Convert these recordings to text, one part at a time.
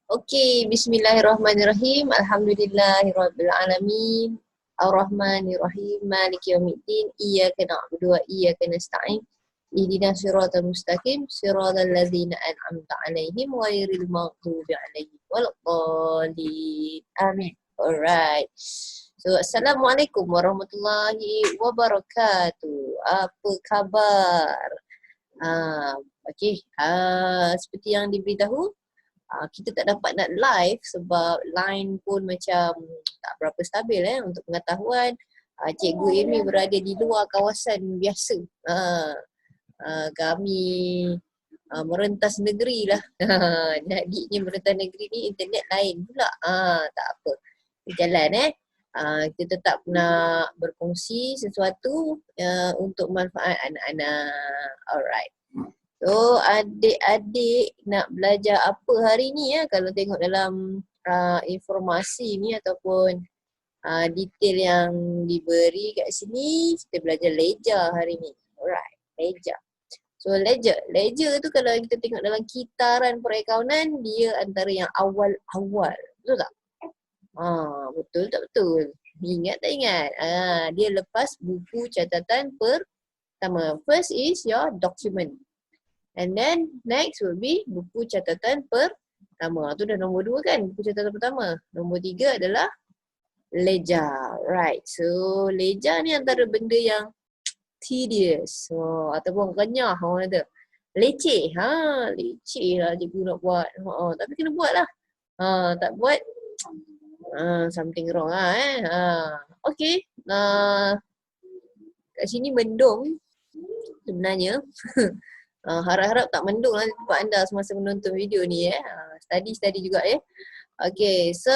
Okey, bismillahirrahmanirrahim. Alhamdulillahirabbil alamin. Arrahmanirrahim. Maliki yaumiddin. Iyyaka na'budu wa iyyaka nasta'in. Ihdinas siratal mustaqim. Siratal ladzina an'amta 'alaihim ghairil maghdubi 'alaihim waladdallin. Amin. Alright. So, Assalamualaikum warahmatullahi wabarakatuh. Apa khabar? Okey. Seperti yang diberitahu, kita tak dapat nak live sebab line pun macam tak berapa stabil untuk pengetahuan. Cikgu Amy berada di luar kawasan biasa. Kami merentas negeri lah. Jadinya merentas negeri ni internet lain pula. Tak apa. Berjalan kita tetap nak berkongsi sesuatu untuk manfaat anak-anak. Alright. So adik-adik nak belajar apa hari ni kalau tengok dalam informasi ni ataupun detail yang diberi kat sini, kita belajar ledger hari ni. Alright, ledger. So ledger tu kalau kita tengok dalam kitaran perakaunan, dia antara yang awal-awal. Betul tak? Betul tak betul? Ingat tak ingat? Dia lepas buku catatan pertama. First is your document. And then next will be buku catatan pertama. Tu dah nombor 2 kan, buku catatan pertama. Nombor 3 adalah ledger. Right. So ledger ni antara benda yang tedious. Ataupun renyah orang kata. Leceh. Leceh lah cikgu nak buat. Tapi kena buat lah. Tak buat something wrong Okay. Kat sini mendung sebenarnya. Harap-harap tak mendung lah tempat anda semasa menonton video ni Study juga Okay, so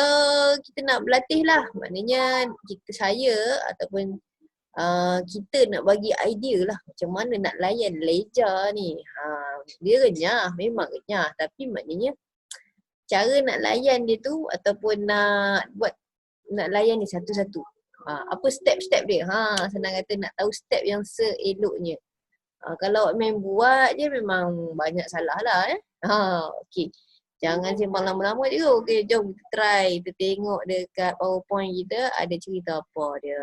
kita nak berlatih lah. Maknanya saya ataupun kita nak bagi idea lah macam mana nak layan ledger ni. Dia renyah, memang renyah. Tapi maknanya cara nak layan dia tu ataupun nak layan ni satu-satu. Apa step-step dia? Senang kata nak tahu step yang seeloknya. Kalau main buat je memang banyak salah lah Okay. Jangan sembang lama-lama je. Okay, jom kita try. Kita tengok dekat PowerPoint kita ada cerita apa dia.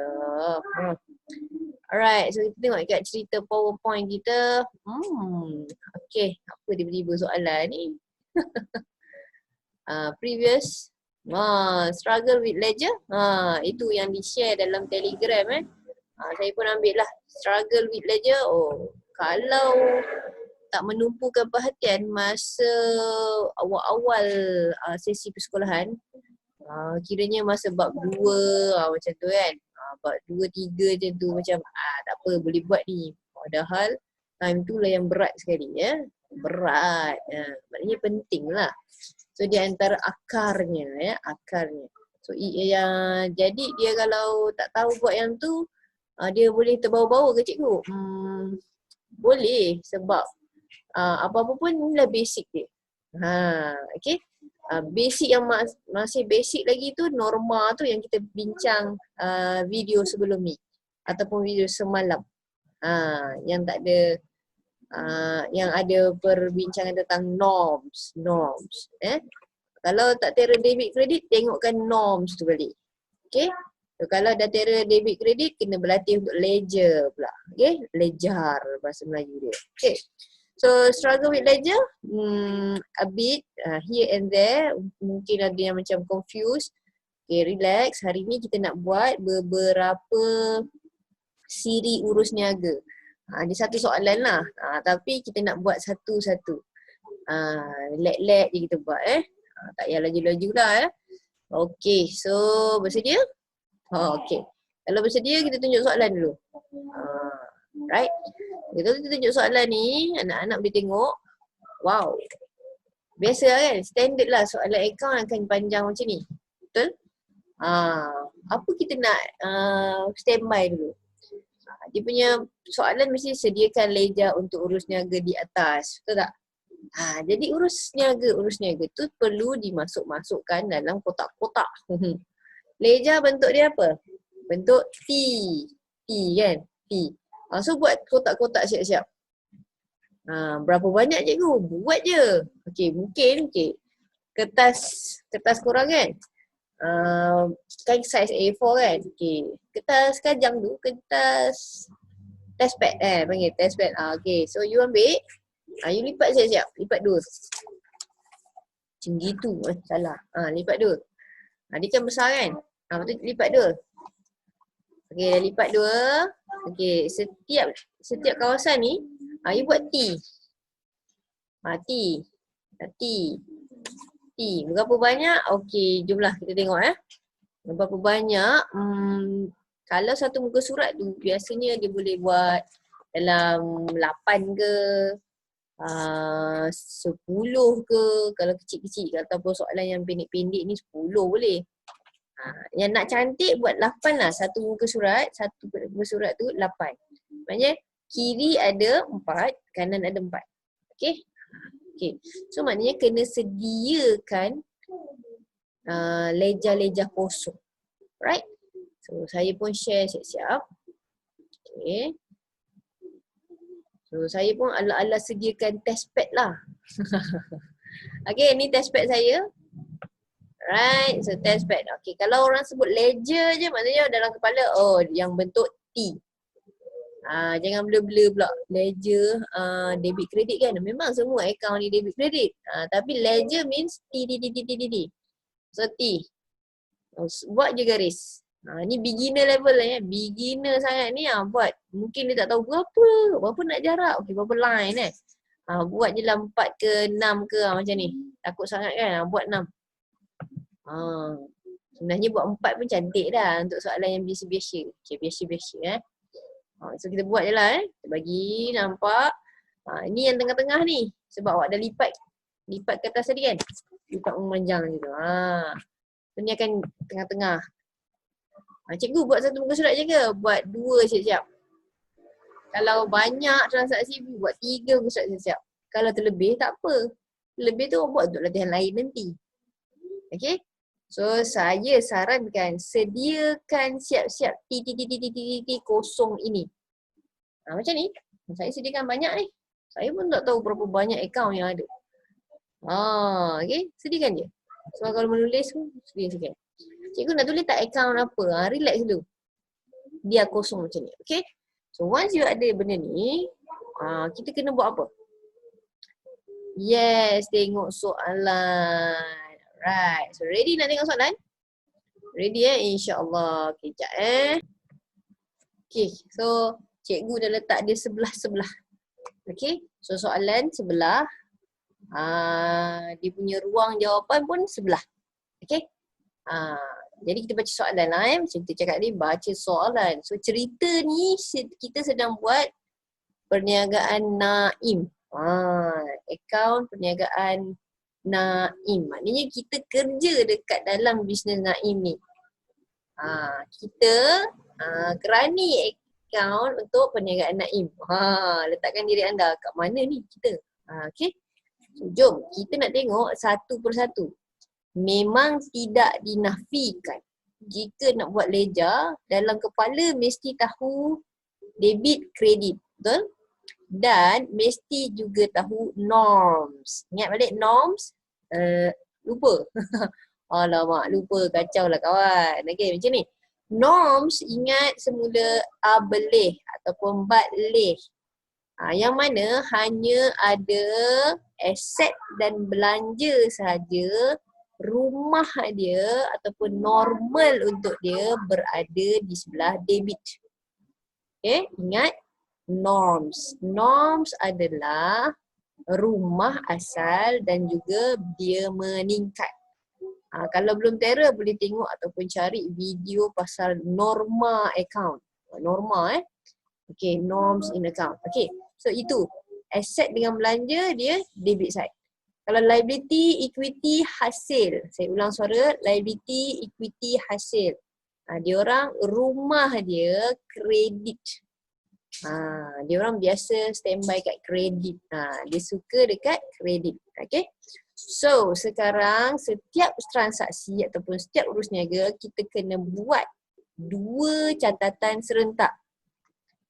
Alright, so kita tengok dekat cerita PowerPoint kita. Okay, apa tiba-tiba soalan ni? Previous struggle with ledger. Itu yang di-share dalam Telegram saya pun ambil lah struggle with ledger. Kalau tak menumpukan perhatian masa awal-awal sesi persekolahan, kiranya masa bab 2 macam tu kan, bab 2, 3 macam tu macam tak apa boleh buat ni. Padahal time tu lah yang berat sekali berat, maknanya penting lah. So di antara akarnya akarnya. So jadi dia kalau tak tahu buat yang tu, dia boleh terbawa-bawa ke cikgu? Boleh sebab apa-apa pun inilah basic dia. Okay. Basic yang masih basic lagi tu norma tu yang kita bincang video sebelum ni ataupun video semalam. Yang tak ada yang ada perbincangan tentang norms. Kalau tak terror debit kredit, tengokkan norms tu balik. Okay. So, kalau dah terror debit kredit, kena berlatih untuk ledger pula. Okay, ledger bahasa Melayu dia. Okay, so struggle with ledger, a bit here and there, mungkin ada yang macam confused. Okay, relax. Hari ni kita nak buat beberapa siri urus niaga. Dia satu soalan lah, tapi kita nak buat satu-satu. Relax-relax je kita buat tak payah laju-laju lah Okay, so bersedia? Okay. Kalau bersedia kita tunjuk soalan dulu. Right. Kalau kita tunjuk soalan ni, anak-anak boleh tengok. Wow. Biasa lah kan? Standard lah soalan account akan panjang macam ni. Betul? Apa kita nak standby dulu. Dia punya soalan mesti sediakan ledger untuk urus niaga di atas. Betul tak? Jadi urus niaga tu perlu dimasukkan dalam kotak-kotak. Ledger bentuk dia apa? Bentuk T kan? T. So buat kotak-kotak siap-siap. Berapa banyak cikgu? Buat je. Okay, mungkin kertas korang kan kan size A4 kan. Okay, kertas kajang tu, kertas test pad panggil test pad. Okay, so you ambil, you lipat siap-siap, lipat dua. Macam gitu, salah. Lipat dua. Dia kan besar kan. Lepas tu lipat dua. Okay, dah lipat dua. Okay, setiap kawasan ni, you buat T. T. Berapa banyak? Okay, jomlah kita tengok Berapa banyak? Kalau satu muka surat tu, biasanya dia boleh buat dalam 8 ke, 10 ke, kalau kecil-kecil. Ataupun soalan yang pendek-pendek ni 10 boleh. Yang nak cantik buat 8 lah. Satu muka surat tu 8. Maknanya kiri ada 4, kanan ada 4. Okay. So maknanya kena sediakan leja-leja kosong. Right? So saya pun share siap-siap. Okay. So saya pun ala-ala sediakan test pad lah. Okay, ni test pad saya. Right, so test pad. Okay, kalau orang sebut ledger je maknanya dalam kepala, yang bentuk T. Jangan blur-blur pula. Ledger, debit kredit kan. Memang semua account ni debit kredit. Tapi ledger means T. So T. Buat je garis. Ni beginner level lah ya. Beginner sangat ni buat. Mungkin dia tak tahu berapa nak jarak. Okay, berapa line buat je lah 4 ke 6 ke macam ni. Takut sangat kan. Buat 6. Sebenarnya buat 4 pun cantik dah untuk soalan yang biasa-biasa. Okay, biasa-biasa so kita buat je lah Kita bagi nampak. Ini yang tengah-tengah ni. Sebab awak dah lipat kertas tadi kan. Lipat memanjang gitu. So ni akan tengah-tengah. Cikgu buat satu muka surat je ke? Buat 2 siap-siap. Kalau banyak transaksi buat 3 muka surat siap-siap. Kalau terlebih tak apa. Lebih tu buat untuk latihan lain nanti. Okay. So saya sarankan sediakan siap-siap T kosong ini. Macam ni. Saya sediakan banyak ni. Saya pun tak tahu berapa banyak akaun yang ada. Okay. Sediakan je. So kalau menulis pun sediakan. Cikgu nak tulis tak akaun apa? Relax dulu. Biar kosong macam ni. Okay. So once you ada benda ni, kita kena buat apa? Yes, tengok soalan. Right. So ready nak tengok soalan? Ready InsyaAllah. Okay, sekejap Okay, so cikgu dah letak dia sebelah-sebelah. Okay, so soalan sebelah. Dia punya ruang jawapan pun sebelah. Okay. Jadi kita baca soalan lah Macam kita cakap ni, baca soalan. So cerita ni kita sedang buat perniagaan Naim. Akaun perniagaan Naim. Maknanya kita kerja dekat dalam bisnes Naim ni. Kita kerani akaun untuk perniagaan Naim. Letakkan diri anda kat mana ni kita. Okay. So, jom kita nak tengok satu persatu. Memang tidak dinafikan. Jika nak buat leja, dalam kepala mesti tahu debit kredit. Betul? Dan mesti juga tahu norms. Ingat balik norms? Lupa. Alamak, lupa. Kacau lah kawan. Okay, macam ni. Norms ingat semula belih ataupun batlih. Yang mana hanya ada aset dan belanja sahaja. Rumah dia ataupun normal untuk dia berada di sebelah debit. Okay, ingat norms. Norms adalah rumah asal dan juga dia meningkat. Kalau belum terror boleh tengok ataupun cari video pasal norma account. Norma Okay, norms in account. Okay, so itu aset dengan belanja dia debit side. Kalau liability, equity, hasil. Saya ulang suara, liability, equity, hasil. Dia orang rumah dia kredit. Dia orang biasa standby kat kredit. Dia suka dekat kredit. Okay. So sekarang setiap transaksi ataupun setiap urus niaga kita kena buat 2 catatan serentak.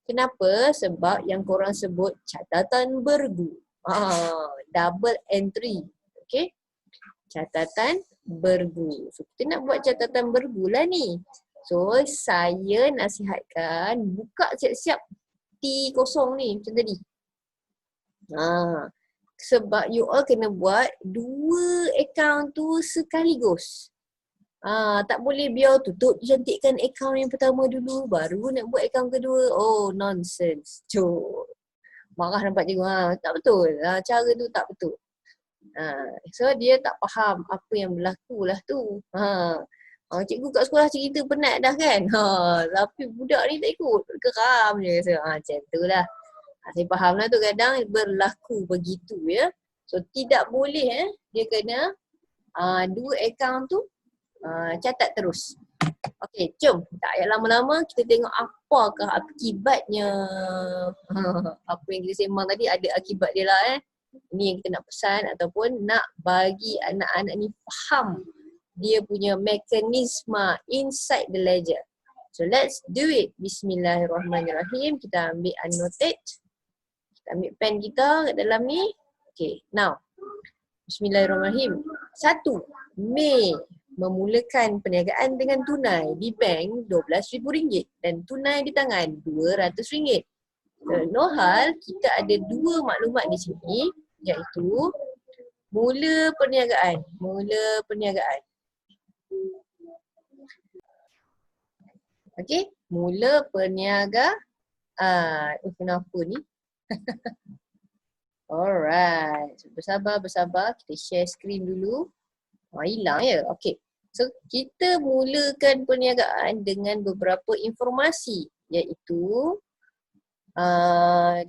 Kenapa? Sebab yang korang sebut catatan bergu. Double entry. Okey. Catatan bergu. So kita nak buat catatan bergu lah ni. So saya nasihatkan buka siap-siap T kosong ni macam tadi. Sebab you all kena buat 2 akaun tu sekaligus. Tak boleh biar tutup cantikkan akaun yang pertama dulu baru nak buat akaun kedua. Oh, nonsense. Cuk. Marah nampak cikgu. Tak betul. Cara tu tak betul. So dia tak faham apa yang berlaku lah tu. Cikgu kat sekolah cerita penat dah kan. Tapi budak ni tak ikut. Geram je. So, macam tu lah. Saya faham lah tu kadang berlaku begitu ya. So tidak boleh dia kena 2 akaun tu catat terus. Okey, jom. Tak payah lama-lama kita tengok apakah akibatnya. Apa yang kita sembang tadi ada akibat dia lah Ini yang kita nak pesan ataupun nak bagi anak-anak ni faham dia punya mekanisme inside the ledger. So let's do it. Bismillahirrahmanirrahim. Kita ambil annotate. Kita ambil pen kita kat dalam ni. Okay, now. Bismillahirrahmanirrahim. 1. Mei memulakan perniagaan dengan tunai di bank RM12,000 dan tunai di tangan RM200. No hal, kita ada 2 maklumat di sini iaitu mula perniagaan. Okey, mula perniagaan. Kenapa ni? Alright, so, bersabar. Kita share screen dulu. Hilang ya? Okey. So, kita mulakan perniagaan dengan beberapa informasi iaitu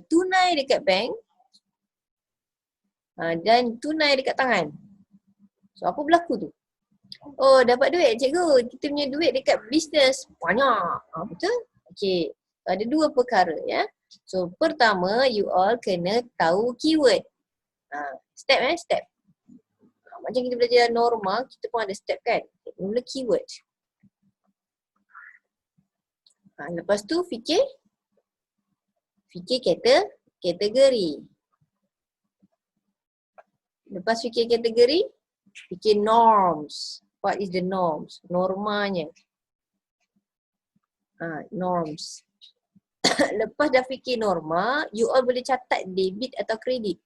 tunai dekat bank dan tunai dekat tangan. So, apa berlaku tu? Oh, dapat duit cikgu. Kita punya duit dekat bisnes banyak. Betul? Okey. Ada 2 perkara ya. So, pertama you all kena tahu keyword. Step. Macam kita belajar norma, kita pun ada step kan. Mula keyword. Lepas tu fikir kategori. Lepas fikir kategori, fikir norms. What is the norms? Normanya. Norms. Lepas dah fikir norma, you all boleh catat debit atau kredit.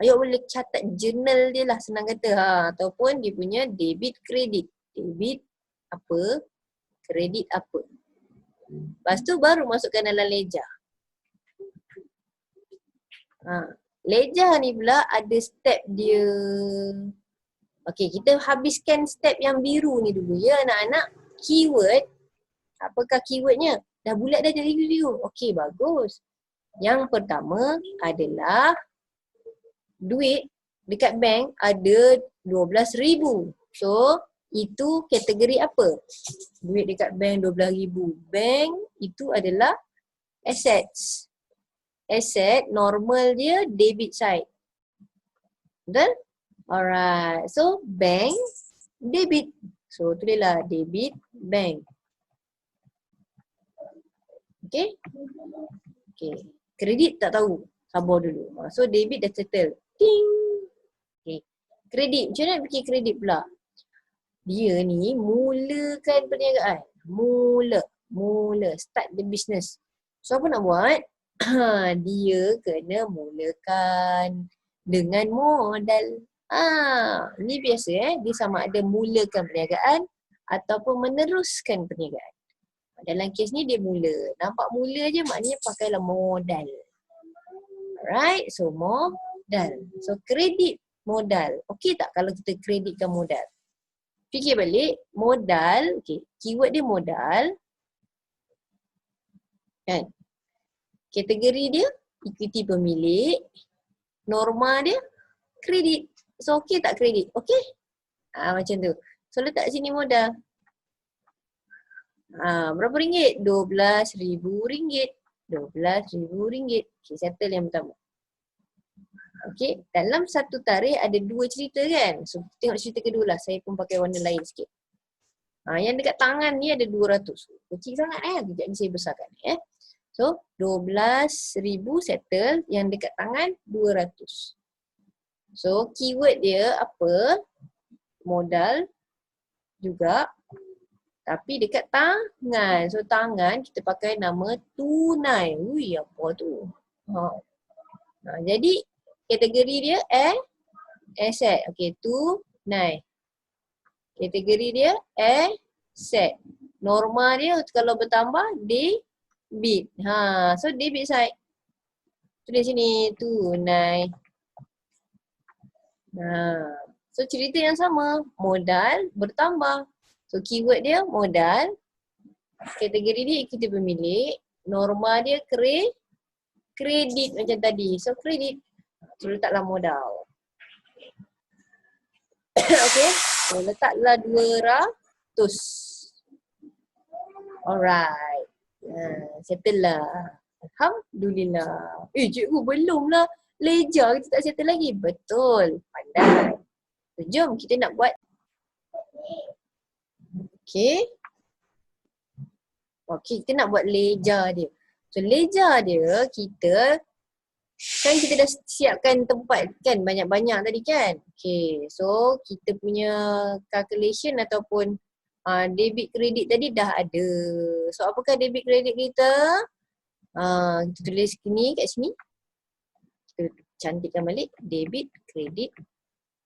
You all boleh catat journal dia lah senang kata. Ataupun dia punya debit kredit. Debit apa, kredit apa. Lepas tu baru masukkan dalam ledger. Ledger ni pula ada step dia. Okey, kita habiskan step yang biru ni dulu ya anak-anak. Keyword. Apakah keywordnya? Dah bulat dah jadi video. Okey, bagus. Yang pertama adalah duit dekat bank ada 12,000. So, itu kategori apa? Duit dekat bank 12,000. Bank itu adalah assets. Asset normal dia debit side. Betul? Alright. So, bank debit. So, tulislah debit bank. Okay. Kredit tak tahu. Sabar dulu. So debit dah settle. Ting. Okay. Kredit. Macam mana nak fikir kredit pula? Dia ni mulakan perniagaan. Mula. Start the business. So apa nak buat? Dia kena mulakan dengan modal. Ni biasa dia sama ada mulakan perniagaan ataupun meneruskan perniagaan. Dalam kes ni dia mula. Nampak mula je maknanya pakailah modal. Alright, so modal. So kredit modal. Okey tak kalau kita kreditkan modal? Fikir balik, modal, okey, keyword dia modal. Kan? Kategori dia equity pemilik. Norma dia kredit. So okey tak kredit? Okey? Macam tu. So letak sini modal. Berapa ringgit? RM12,000. RM12,000. Okay, settle yang pertama. Okay, dalam satu tarikh ada 2 cerita kan? So, tengok cerita kedua lah. Saya pun pakai warna lain sikit. Yang dekat tangan ni ada 200. Kecil sangat Kejap ni saya besarkan. So, 12,000 settle. Yang dekat tangan 200. So keyword dia apa? Modal juga. Tapi dekat tangan. So tangan kita pakai nama tunai. Ui, apa tu? Jadi kategori dia asset. Okey, tunai. Kategori dia asset. Norma dia kalau bertambah debit. So debit side. Tulis sini tunai. So cerita yang sama. Modal bertambah. So keyword dia modal. Kategori dia equity pemilik. Norma dia kredit macam tadi. So kredit. So letaklah modal. Okay. So letaklah 200. Alright. Settle lah. Alhamdulillah. Cikgu belum lah. Ledger kita tak settle lagi. Betul. Pandai. So, jom kita nak buat. Okay. Okay, kita nak buat ledger dia. So ledger dia kita kan kita dah siapkan tempat kan banyak-banyak tadi kan. Okay, so kita punya calculation ataupun debit kredit tadi dah ada. So apakah debit kredit kita? Kita tulis ni kat sini. Kita cantikkan balik debit kredit.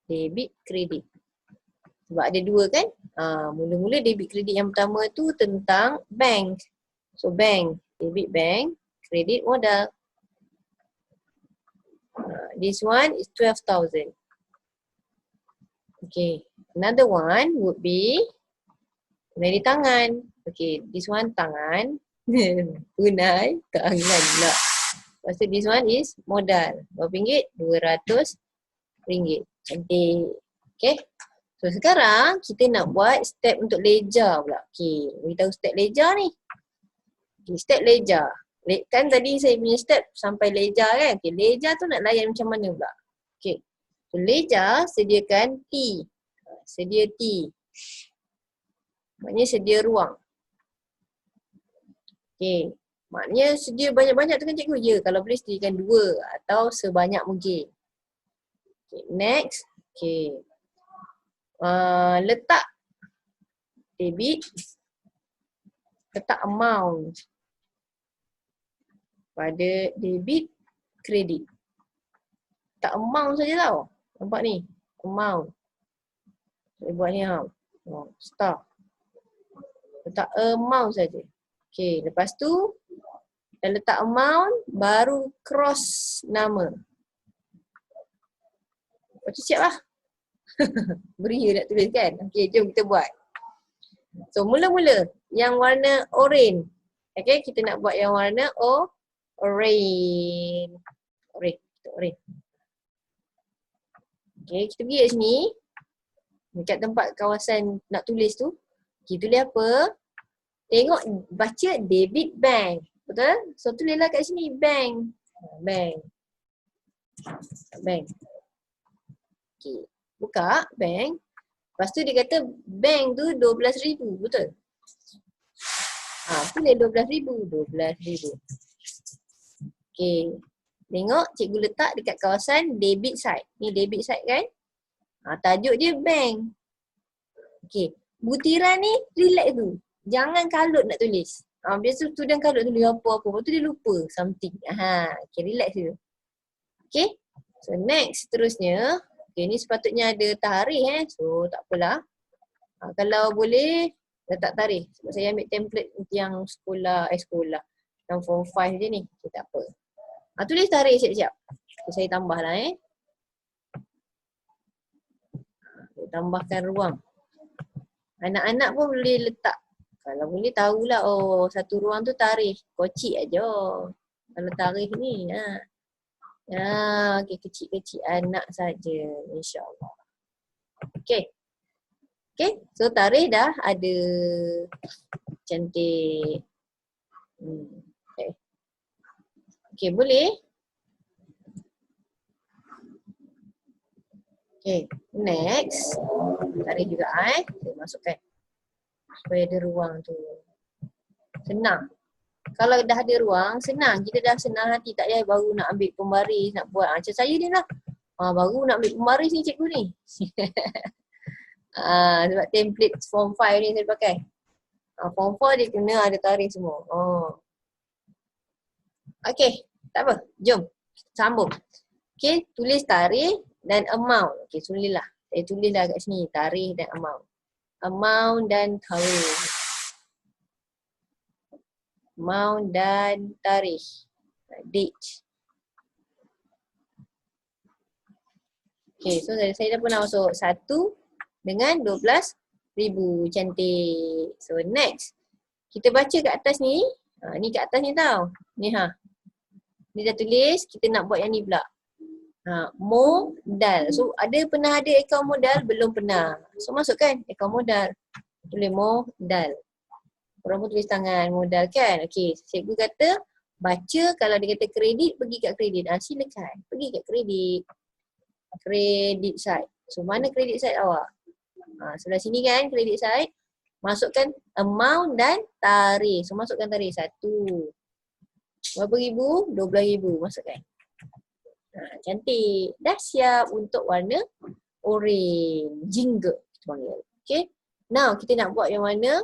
Debit kredit. Sebab ada dua kan. Mula-mula debit kredit yang pertama tu tentang bank. So bank, debit bank, kredit modal. This one is 12,000. Okay, another one would be tunai di tangan. Okay, this one tangan. Tunai tangan pula. Lepas tu this one is modal. Berapa ringgit? RM200. Cantik. Okay. So sekarang kita nak buat step untuk ledger pula. Okay, beritahu step ledger ni. Okay, step ledger. Kan tadi saya punya step sampai ledger kan. Okay, ledger tu nak layan macam mana pula. Okay, so ledger sediakan T. Sedia T. Maknanya sedia ruang. Okay, maknanya sedia banyak-banyak tu kan cikgu? Ya, kalau boleh sediakan 2 atau sebanyak mungkin. Okay, next. Okay. Letak debit, letak amount pada debit kredit. Letak amount saja tau. Nampak ni? Amount. Saya buat ni star. Letak amount saja. Okay, lepas tu dah letak amount, baru cross nama. Lepas tu siap lah. Beria nak tulis kan? Okay, jom kita buat. So mula-mula yang warna orange. Okay, kita nak buat yang warna orange. Orange. Okay, kita pergi kat sini. Dekat tempat kawasan nak tulis tu. Okay, tulis apa? Tengok, baca debit bank. Betul? So tulislah kat sini bank. Bank. Okay. Buka bank. Lepas tu dia kata bank tu 12,000. Betul? Tulis 12,000. 12,000. Okay. Tengok cikgu letak dekat kawasan debit side. Ni debit side kan? Tajuk dia bank. Okay. Butiran ni relax tu. Jangan kalut nak tulis. Biasa student kalut tulis apa-apa. Lepas tu dia lupa something. Okay, relax je. Okay. So next seterusnya. Okay, ni sepatutnya ada tarikh So tak apalah. Kalau boleh letak tarikh. Sebab saya ambil template yang sekolah. Yang form 5 je ni. Okay, tak apa. Tulis tarikh siap-siap. Okay, saya tambah lah tambahkan ruang. Anak-anak pun boleh letak. Kalau boleh tahulah, satu ruang tu tarikh. Kocik aja. Kalau tarikh ni. Okay, kecil-kecil anak saja, insyaAllah. Okay. Okay, so tarikh dah ada. Cantik. Okay. Okay, boleh? Okay, next. Tarikh juga saya masukkan. Supaya ada ruang tu. Senang. Kalau dah ada ruang, senang. Kita dah senang hati. Tak payah baru nak ambil pembaris, nak buat. Macam saya ni lah. Baru nak ambil pembaris ni cikgu ni. Sebab template form 5 ni saya pakai. Form 4 dia kena ada tarikh semua. Okay, tak apa. Jom sambung. Okay, tulis tarikh dan amount. Okay, tulislah. Saya tulislah kat sini tarikh dan amount. Amount dan tarikh. Amount dan tarikh. Date. Okay, so saya dah pernah masuk 1 dengan 12,000. Cantik. So next. Kita baca kat atas ni. Ni kat atas ni tau. Ni Ni dah tulis, kita nak buat yang ni pula. Modal. So pernah ada akaun modal? Belum pernah. So masukkan akaun modal. Tulis modal. Korang pun tulis tangan modal kan? Okay, cikgu kata baca, kalau dia kata kredit, pergi kat kredit. Silakan. Pergi kat kredit. Credit side. So mana credit side awak? Sebelah sini kan credit side. Masukkan amount dan tarikh. So masukkan tarikh 1. Berapa ribu? 12,000. Masukkan. Cantik. Dah siap untuk warna orange. Jingga kita panggil. Okay. Now kita nak buat yang warna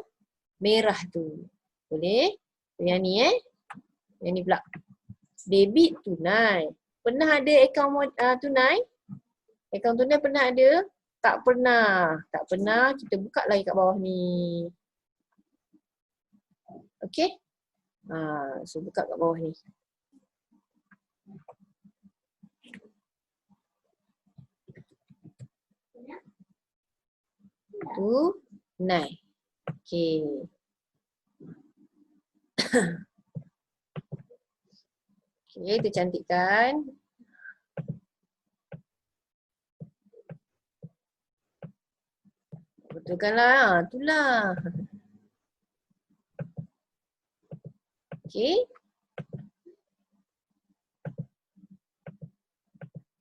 merah tu. Boleh? Yang ni Yang ni pula. Debit tunai. Pernah ada akaun tunai? Akaun tunai pernah ada? Tak pernah. Tak pernah. Kita buka lagi kat bawah ni. Okay. So buka kat bawah ni. Tunai. Okay. Okay, kita cantikkan. Betulkanlah. Itulah. Okay.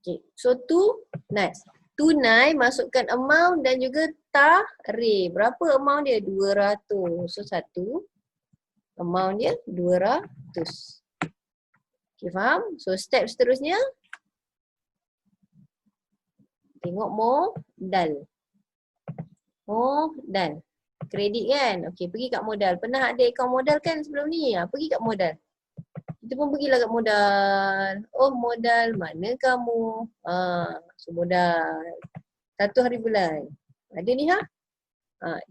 Okay. So tunai. Tunai masukkan amount dan juga tarikh. Berapa amount dia? 200. So 1. Amount dia 200. Okay, faham? So step seterusnya. Tengok modal. Modal. Kredit kan? Okey, pergi kat modal. Pernah ada akaun modal kan sebelum ni? Pergi kat modal. Kita pun pergilah kat modal. Modal mana kamu? So modal. 1 hari bulan. Ada ni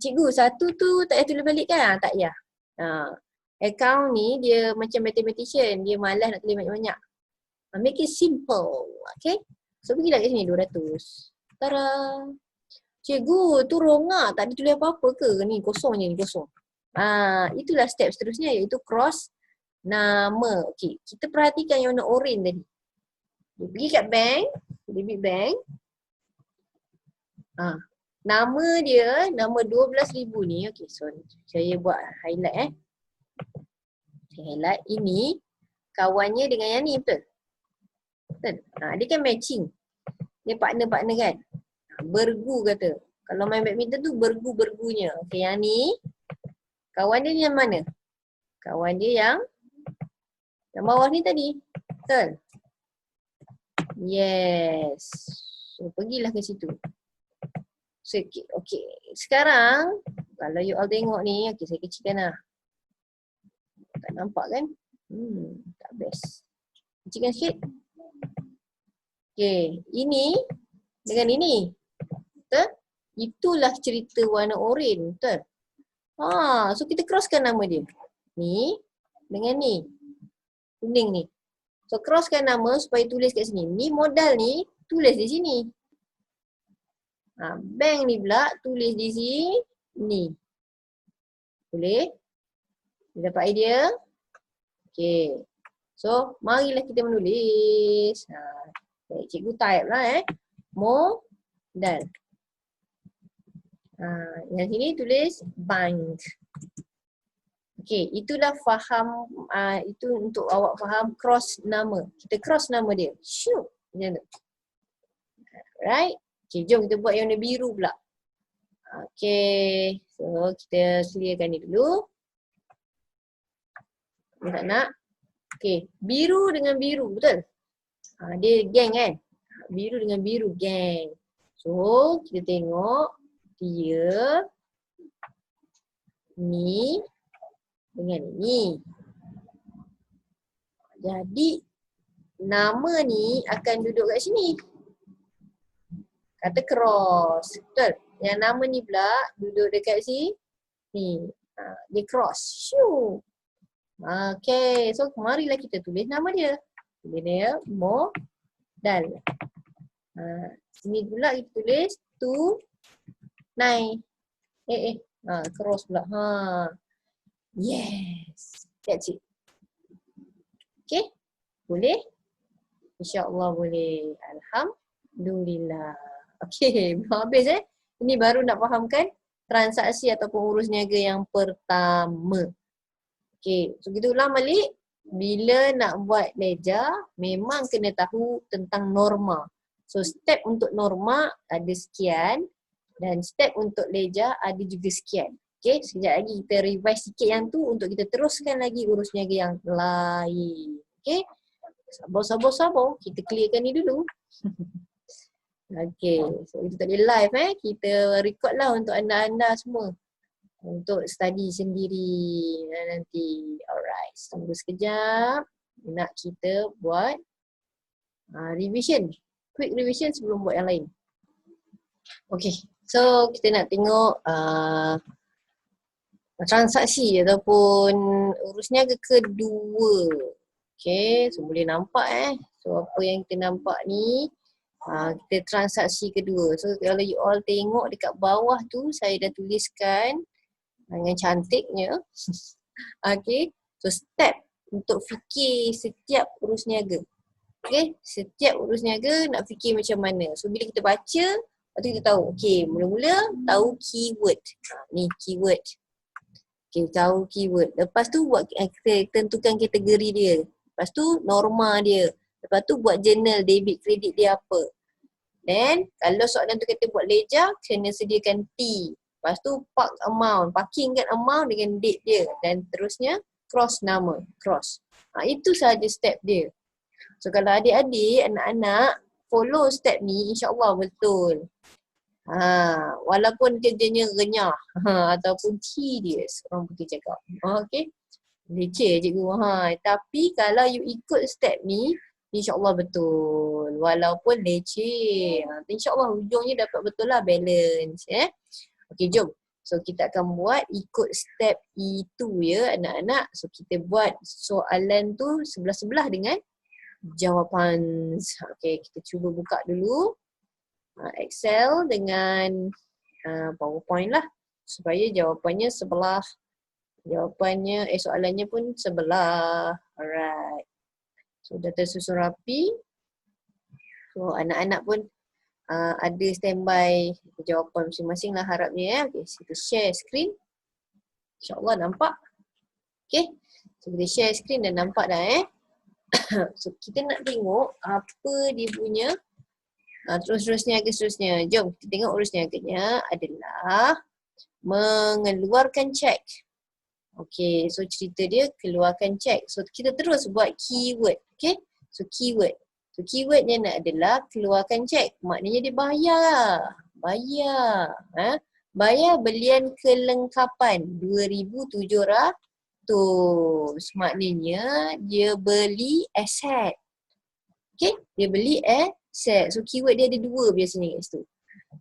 cikgu 1 tu tak payah tulis balik kan? Tak payah. Akaun ni dia macam mathematician. Dia malas nak tulis banyak-banyak. Make it simple. Okay? So pergilah kat sini 200. Tara. Cikgu, tu rongak. Tak ada tulis apa-apa ke? Ni kosong je ni, kosong. Itulah step seterusnya iaitu cross nama. Okey, kita perhatikan yang warna orange tadi. Dia pergi kat bank, debit bank. Nama dia, nama 12,000 ni. Okey, so saya buat highlight Saya highlight. Ini kawannya dengan yang ni, betul? Betul? Dia kan matching. Dia partner-partner kan? Bergu kata. Kalau main badminton tu bergu-bergunya. Okey, yang ni kawan dia yang mana? Kawan dia yang bawah ni tadi. Betul? Yes. So pergilah ke situ. So, okey. Sekarang kalau you all tengok ni, okey saya kecilkan lah. Tak nampak kan? Tak best. Kecilkan sikit. Okey, ini dengan ini. Betul? Itulah cerita warna orange, betul? So kita crosskan nama dia. Ni dengan ni. Kuning ni. So crosskan nama supaya tulis kat sini. Ni modal ni tulis di sini. Bank ni pula tulis di sini. Boleh? Dia dapat idea? Okay. So marilah kita menulis. Cikgu type lah modal. Yang sini tulis bank. Okey, itulah faham, itu untuk awak faham cross nama. Kita cross nama dia. Shoot. Macam tu. Right? Okey, jom kita buat yang warna biru pula. Okey, so kita clearkan ni dulu. Kita tak nak. Okey, biru dengan biru, betul? Dia geng kan? Biru dengan biru, geng. So, kita tengok dia ni dengan ni. Jadi, nama ni akan duduk kat sini. Kata cross. Betul? Yang nama ni pula duduk dekat sini. Dia cross. Shoo. Okay. So, marilah kita tulis nama dia. Tulis dia modal. Sini pula kita tulis tu nai. Cross pula. Yes. That's it. Okay. Boleh? InsyaAllah boleh. Alhamdulillah. Okay. Habis Ini baru nak fahamkan transaksi ataupun urus niaga yang pertama. Okay. So kita ulang balik. Bila nak buat ledger, memang kena tahu tentang norma. So step untuk norma ada sekian dan step untuk ledger ada juga sekian. Okay, sekejap lagi kita revise sikit yang tu untuk kita teruskan lagi urus niaga yang lain. Okay, sabar. Kita clearkan ni dulu. Okay, so kita tak boleh live kita record lah untuk anda-anda semua. Untuk study sendiri nanti. Alright, tunggu sekejap. Nak kita buat revision. Quick revision sebelum buat yang lain. Okay, so kita nak tengok transaksi ataupun urus niaga kedua. Okay, so boleh nampak So apa yang kita nampak ni, kita transaksi kedua. So kalau you all tengok dekat bawah tu, saya dah tuliskan dengan cantiknya. Okay, so step untuk fikir setiap urus niaga. Okay, setiap urus niaga nak fikir macam mana. So bila kita baca, lepas tu kita tahu. Okay, mula-mula tahu keyword. Ni keyword. Okay, tahu keyword. Lepas tu buat kita tentukan kategori dia. Lepas tu norma dia. Lepas tu buat journal debit kredit dia apa. Then kalau soalan tu kata buat ledger, kena sediakan T. Lepas tu park amount, parkingkan amount dengan date dia. Dan terusnya cross nama, cross. Itu sahaja step dia. So kalau adik-adik, anak-anak follow step ni, insyaAllah betul. Walaupun kerjanya renyah ataupun tedious, orang putih cakap. Okay. Leceh cikgu. Tapi kalau you ikut step ni, insyaAllah betul. Walaupun leceh. InsyaAllah hujungnya dapat betul lah, balance. Okay, jom. So kita akan buat ikut step itu ya anak-anak. So kita buat soalan tu sebelah-sebelah dengan jawapan. Okay, kita cuba buka dulu Excel dengan PowerPoint lah. Supaya jawapannya sebelah. Soalannya pun sebelah. Alright. So dah tersusun rapi. So anak-anak pun ada standby jawapan masing-masing lah harapnya Okay, so kita share screen. InsyaAllah nampak. Okay, so kita share screen dan nampak dah So kita nak tengok apa dia punya terus niaga seterusnya. Jom kita tengok urus niaganya adalah mengeluarkan cek. Okay, so cerita dia keluarkan cek. So kita terus buat keyword. Okay, so keyword. So keywordnya adalah keluarkan cek. Maknanya dia bayar lah. Bayar. Bayar belian kelengkapan 2,700. Maknanya dia beli aset. Okay, dia beli aset. So keyword dia ada dua biasanya kat situ.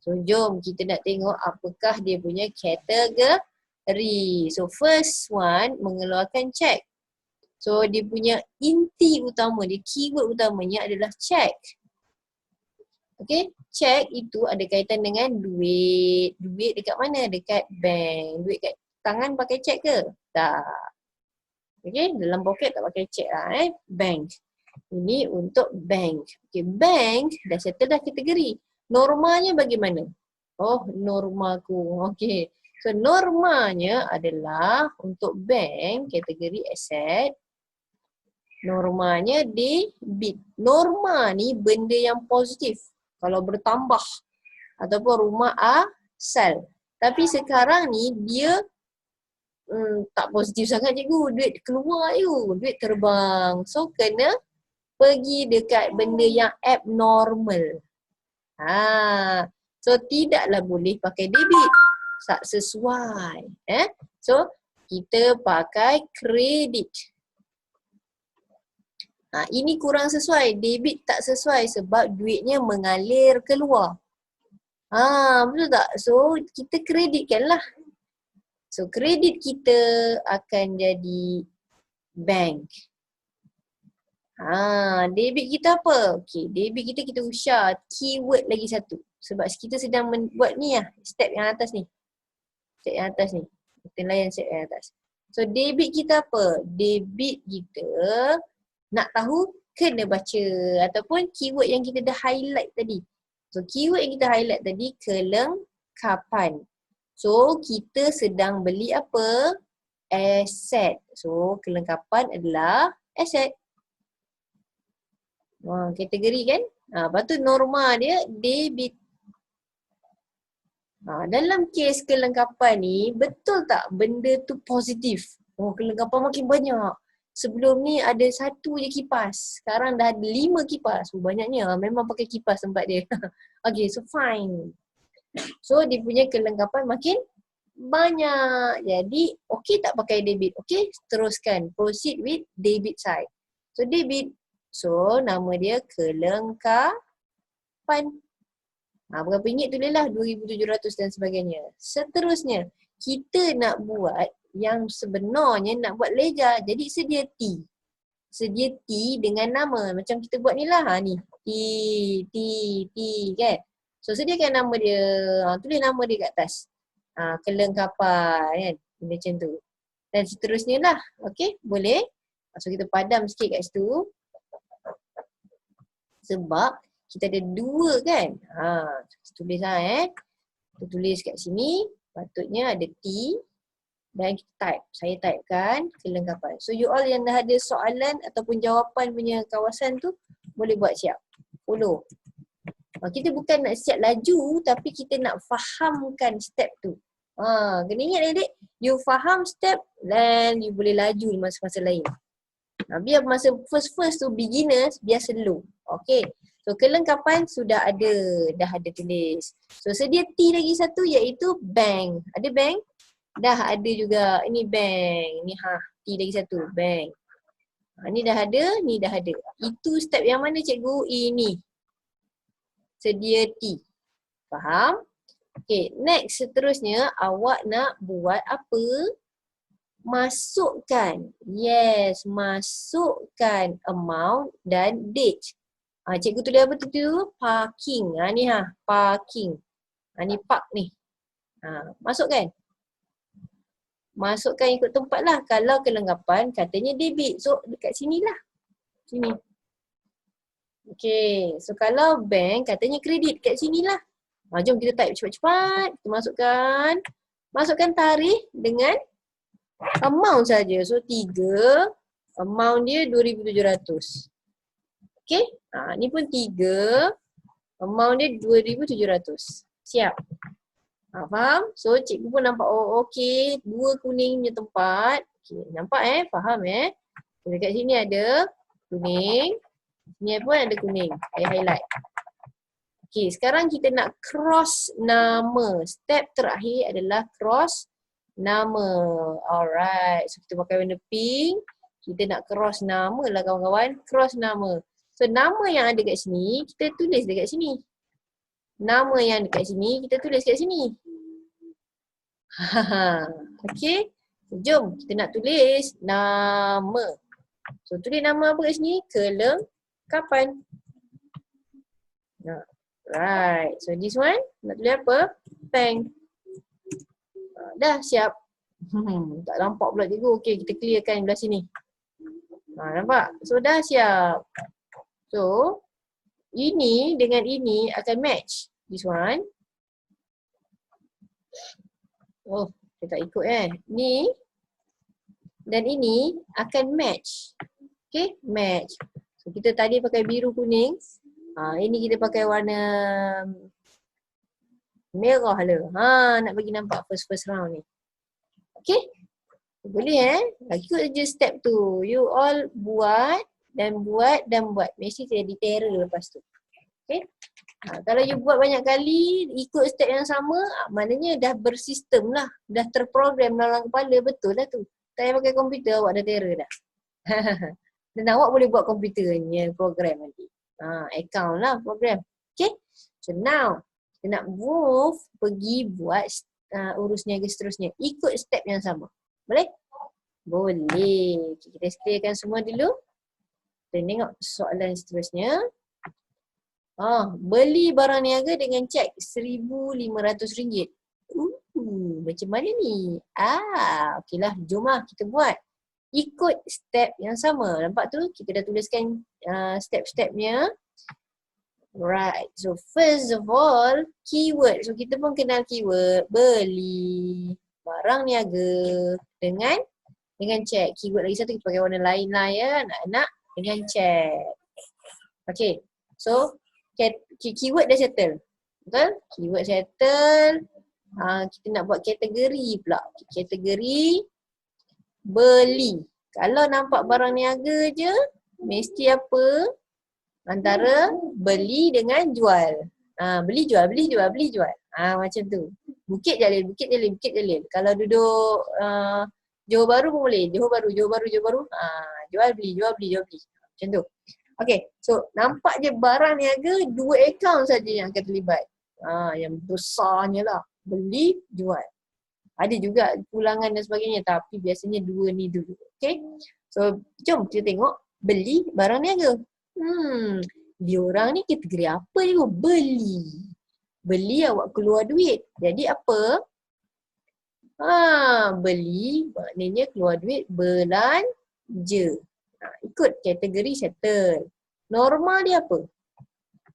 So jom kita nak tengok apakah dia punya kategori. So first one, mengeluarkan cek. So dia punya inti utama, dia keyword utamanya adalah cek. Okay, cek itu ada kaitan dengan duit. Duit dekat mana? Dekat bank. Duit kat tangan pakai cek ke? Tak. Okay, dalam poket tak pakai cek lah Bank. Ini untuk bank. Okay, bank dah settle dah kategori. Normanya bagaimana? Oh, normaku. Okay. So normanya adalah untuk bank kategori aset. Normanya debit. Norma ni benda yang positif. Kalau bertambah. Ataupun rumah asal. Tapi sekarang ni dia tak positif sangat cikgu. Duit keluar je. Duit terbang. So kena pergi dekat benda yang abnormal. So tidaklah boleh pakai debit. Tak sesuai. So kita pakai kredit. Ini kurang sesuai. Debit tak sesuai sebab duitnya mengalir keluar. Betul tak? So kita kreditkanlah. So kredit kita akan jadi bank. Debit kita apa? Okay, debit kita usah keyword lagi satu. Sebab kita sedang buat ni lah, step yang atas ni. Step yang atas ni. Kita layan step yang atas. So debit kita apa? Debit kita nak tahu kena baca ataupun keyword yang kita dah highlight tadi. So keyword yang kita highlight tadi kelengkapan. So kita sedang beli apa? Aset. So kelengkapan adalah aset. Kategori kan? Lepas tu norma dia debit. Dalam kes kelengkapan ni, betul tak benda tu positif? Kelengkapan makin banyak. Sebelum ni ada satu je kipas. Sekarang dah ada 5 kipas. Banyaknya. Memang pakai kipas tempat dia. Okay, so fine. So dia punya kelengkapan makin banyak. Jadi, okay tak pakai debit? Okay, teruskan. Proceed with debit side. So debit. So nama dia kelengkapan. Berapa ringgit tulislah 2,700 dan sebagainya. Seterusnya, kita nak buat yang sebenarnya nak buat ledger. Jadi sedia T. Sedia T dengan nama. Macam kita buat ni lah. Ni. T kan. So sediakan nama dia. Tulis nama dia kat atas. Kelengkapan kan. Macam tu. Dan seterusnya lah. Okay, boleh. So kita padam sikit kat situ. Sebab kita ada 2 kan. Tulis lah Kita tulis kat sini. Patutnya ada T. Dan kita type. Saya typekan kelengkapan. So you all yang dah ada soalan ataupun jawapan punya kawasan tu, boleh buat siap. Follow. Kita bukan nak siap laju tapi kita nak fahamkan step tu. Kena ingat adik, you faham step dan you boleh laju di masa-masa lain. Biar masa first tu beginners, biar slow. Okay. So kelengkapan sudah ada, dah ada tulis. So sedia T lagi satu iaitu bank. Ada bank? Dah ada juga. Ini bank. Ni T lagi satu. Bank. Ni dah ada, ni dah ada. Itu step yang mana cikgu? Ini. Sedia T. Faham? Okay, next seterusnya awak nak buat apa? Masukkan. Yes, masukkan amount dan date. Cikgu tulis apa tu? Parking. Ni parking. Ni park ni. Masukkan. Masukkan ikut tempat lah. Kalau kelengkapan katanya debit. So dekat sini lah. Sini. Okay. So kalau bank katanya kredit. Kat sini lah. Jom kita type cepat-cepat. Kita masukkan. Masukkan tarikh dengan amount saja. So 3. Amount dia 2,700. Okay. Ni pun 3. Amount dia 2,700. Siap. Faham? So cikgu pun nampak okey, 2 kuning punya tempat. Okay, nampak faham Dekat sini ada kuning. Sini pun ada kuning. Saya highlight. Okay, sekarang kita nak cross nama. Step terakhir adalah cross nama. Alright. So kita pakai warna pink. Kita nak cross nama lah kawan-kawan. Cross nama. So nama yang ada kat sini, kita tulis dekat sini. Nama yang dekat sini, kita tulis kat sini. Okay. Jom kita nak tulis nama. So tulis nama apa kat sini? Kelengkapan. Right. So this one nak tulis apa? Bank. Dah siap. Tak nampak pula cikgu. Okay, kita clearkan belah sini. Nampak? So dah siap. So ini dengan ini akan match. This one. Oh, saya tak ikut Ni dan ini akan match. Okay, match. So kita tadi pakai biru kuning. Ini kita pakai warna merah lah. Nak bagi nampak first round ni. Okay. Boleh ikut je step tu. You all buat dan buat. Mesti jadi terror lepas tu. Okay. Kalau you buat banyak kali, ikut step yang sama, maknanya dah bersistem lah. Dah terprogram dalam kepala, betul lah tu. Tak payah pakai komputer, awak dah terror dah. Dan awak boleh buat komputernya program nanti. Account lah program. Okay. So now, kita nak move, pergi buat urus niaga seterusnya. Ikut step yang sama. Boleh? Boleh. Okay, kita clearkan semua dulu. Kita tengok soalan seterusnya. Beli barang niaga dengan cek RM1,500. Macam mana ni? Okeylah, jomlah kita buat. Ikut step yang sama. Nampak tu? Kita dah tuliskan step-stepnya. Right. So first of all, keyword. So kita pun kenal keyword. Beli barang niaga dengan cek. Keyword lagi satu kita pakai warna lain lah ya. Anak-anak dengan cek. Okay. So keyword dah settle. Betul? Keyword settle. Kita nak buat kategori pula. Kategori beli. Kalau nampak barang niaga je, mesti apa? Antara beli dengan jual. Beli jual. Macam tu. Bukit Jalil. Kalau duduk Johor Bahru pun boleh. Johor Bahru. Jual beli. Macam tu. Okay, so nampak je barang niaga 2 akaun saja yang akan terlibat. Yang besarnya lah. Beli, jual. Ada juga pulangan dan sebagainya tapi biasanya 2 ni dulu. Okay, so jom kita tengok beli barang niaga. Dia orang ni kategori apa dia? Beli. Beli awak keluar duit. Jadi apa? Beli maknanya keluar duit belanja. Ikut kategori settle. Norma dia apa?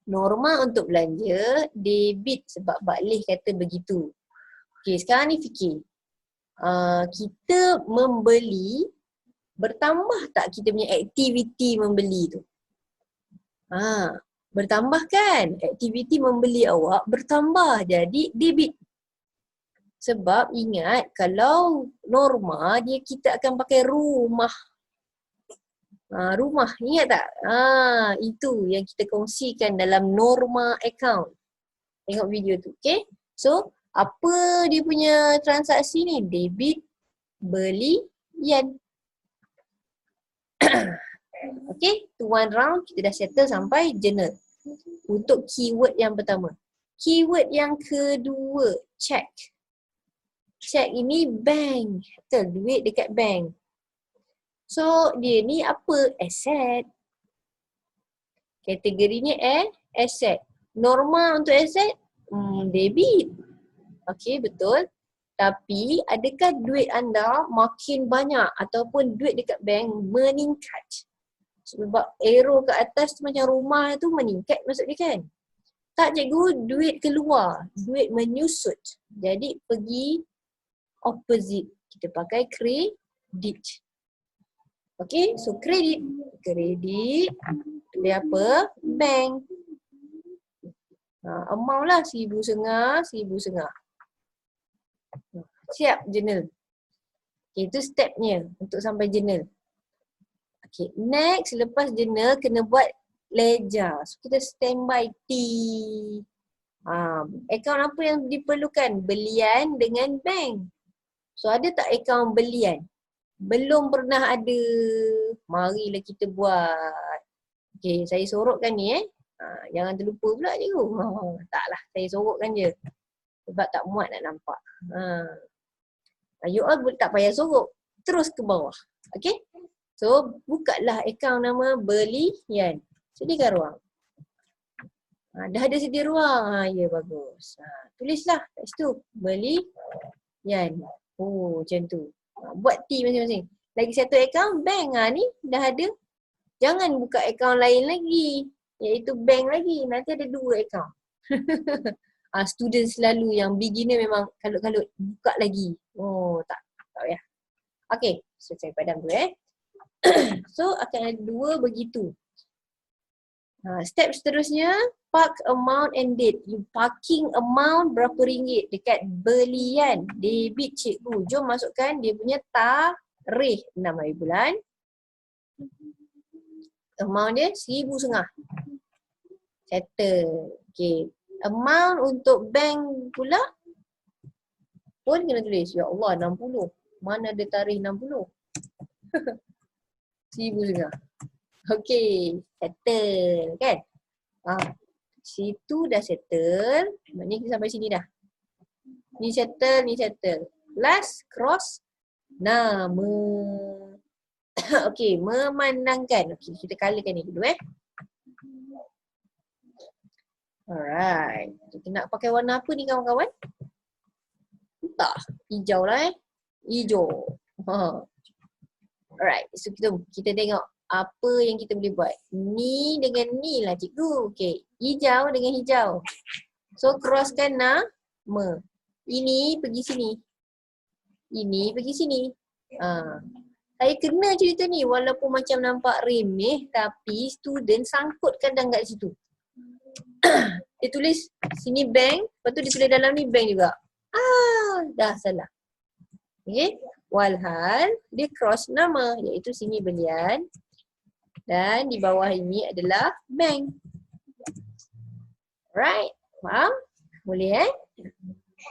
Norma untuk belanja debit sebab Baklih kata begitu. Okey, sekarang ni fikir. Kita membeli, bertambah tak kita punya aktiviti membeli tu? Bertambah kan? Aktiviti membeli awak bertambah jadi debit. Sebab ingat kalau norma dia kita akan pakai rumah. Rumah, ingat tak? Itu yang kita kongsikan dalam norma account. Tengok video tu, okay? So, apa dia punya transaksi ni? Debit, belian. Okay, tu one round kita dah settle sampai journal. Untuk keyword yang pertama. Keyword yang kedua, check. Check ini bank. Betul, duit dekat bank. So, dia ni apa? Aset. Kategorinya aset. Norma untuk aset? Debit. Okey, betul. Tapi, adakah duit anda makin banyak ataupun duit dekat bank meningkat? Sebab arrow ke atas tu macam rumah tu meningkat maksudnya kan? Tak cikgu, duit keluar. Duit menyusut. Jadi, pergi opposite. Kita pakai kredit. Okay, so kredit. Dia apa? Bank. Amount lah RM1,500. Siap journal. Okay, itu stepnya untuk sampai journal. Okay, next lepas journal kena buat ledger. So kita standby T. Akaun apa yang diperlukan? Belian dengan bank. So ada tak akaun belian? Belum pernah ada. Marilah kita buat. Okay, saya sorokkan ni jangan terlupa pula cikgu. Taklah, saya sorokkan je. Sebab tak muat nak nampak. You all tak payah sorok. Terus ke bawah. Okay. So, bukalah akaun nama belian. Sediakan ruang. Dah ada sedia ruang. Ya, bagus. Tulislah kat situ. Belian. Macam tu. Buat T masing-masing. Lagi satu akaun bank ni dah ada. Jangan buka akaun lain lagi. Iaitu bank lagi. Nanti ada 2 akaun. Student selalu yang beginner memang kalut-kalut. Buka lagi. Tak payah. Okay. So saya padam tu So akan ada 2 begitu. Step seterusnya. Park amount and date. You parking amount berapa ringgit dekat belian. Debit cikgu. Jom masukkan dia punya tarikh 6 hari bulan. Amount dia 1,500. Settle. Okay. Amount untuk bank pula pun kena tulis. Ya Allah, 60. Mana ada tarikh 60? 1,500. Okay. Settle kan? Situ dah settle. Maknanya kita sampai sini dah. Ni settle, ni settle. Last cross nama. Okay, memandangkan. Okay, kita colourkan ni dulu Alright. Kita nak pakai warna apa ni kawan-kawan? Tak, hijau lah Hijau. Alright, so kita tengok apa yang kita boleh buat. Ni dengan ni lah cikgu. Okay, hijau dengan hijau. So crosskan nama. Ini pergi sini. Ini pergi sini. Saya kena cerita ni walaupun macam nampak remeh tapi student sangkutkan dan kat situ. Dia tulis sini bank, lepas tu dia tulis dalam ni bank juga. Dah salah. Okay. Walhal dia cross nama iaitu sini belian dan di bawah ini adalah bank. Right? Faham? Boleh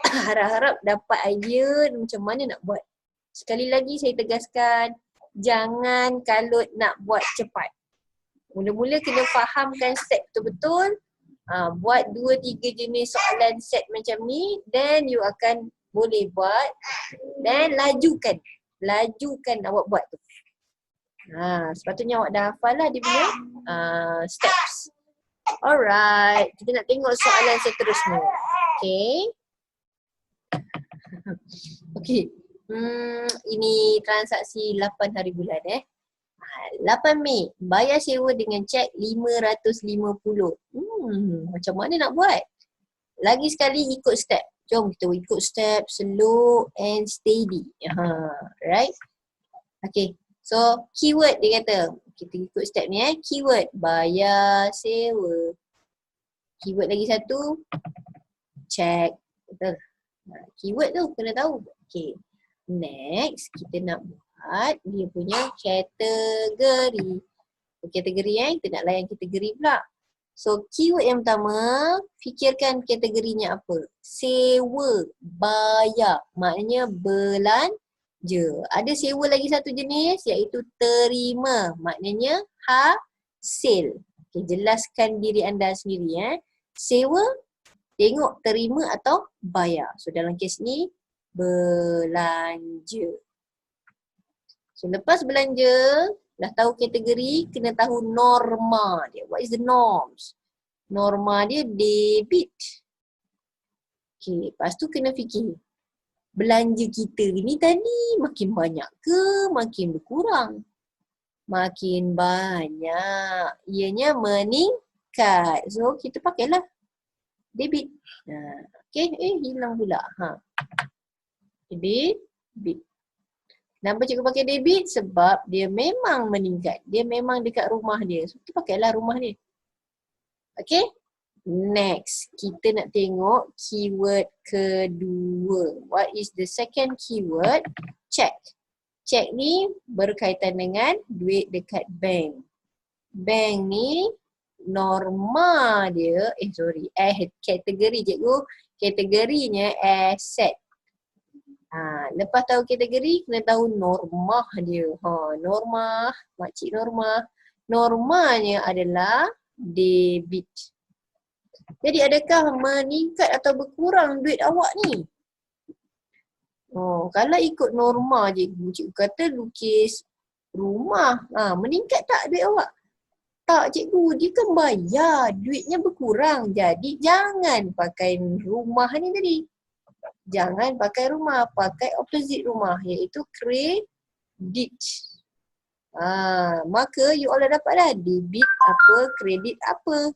Harap-harap dapat idea macam mana nak buat. Sekali lagi saya tegaskan, jangan kalut nak buat cepat. Mula-mula kena fahamkan step betul-betul. Buat 2-3 jenis soalan set macam ni, then you akan boleh buat dan lajukan awak buat tu. Sepatutnya awak dah hafal lah dia punya steps. Alright, kita nak tengok soalan seterusnya. Okay. Okay. Ini transaksi 8 hari bulan 8 Mei, bayar sewa dengan cek 550. Macam mana nak buat? Lagi sekali ikut step. Jom kita ikut step slow and steady. Right? Okay. So keyword dia kata. Kita ikut step ni keyword bayar sewa. Keyword lagi satu cek. Betul. Keyword tu kena tahu. Okay. Next kita nak buat dia punya kategori. Kategori kita nak layan kategori pula. So keyword yang pertama, fikirkan kategorinya apa? Sewa, bayar. Maknanya belanja. Ada sewa lagi satu jenis iaitu terima. Maknanya hasil. Okay, jelaskan diri anda sendiri Sewa, tengok terima atau bayar. So dalam kes ni belanja. So lepas belanja, dah tahu kategori, kena tahu norma dia. What is the norms? Norma dia debit. Okay, lepas tu kena fikir. Belanja kita ni tadi makin banyak ke makin berkurang? Makin banyak. Ianya meningkat. So kita pakailah debit. Okay, hilang pula. Debit. Kenapa cikgu pakai debit? Sebab dia memang meningkat. Dia memang dekat rumah dia. So, kita pakailah rumah dia. Okay? Next. Kita nak tengok keyword kedua. What is the second keyword? Check. Check ni berkaitan dengan duit dekat bank. Bank ni norma dia, kategori cikgu. Kategorinya asset. Lepas tahu kategori, kena tahu norma dia. Norma, makcik norma. Normanya adalah debit. Jadi adakah meningkat atau berkurang duit awak ni? Kalau ikut norma cikgu kata lukis rumah. Meningkat tak duit awak? Tak cikgu, dia kan bayar. Duitnya berkurang. Jadi jangan pakai rumah ni tadi. Jangan pakai rumah, pakai opposite rumah iaitu kredit. Maka you all dah dapat dah debit apa, kredit apa.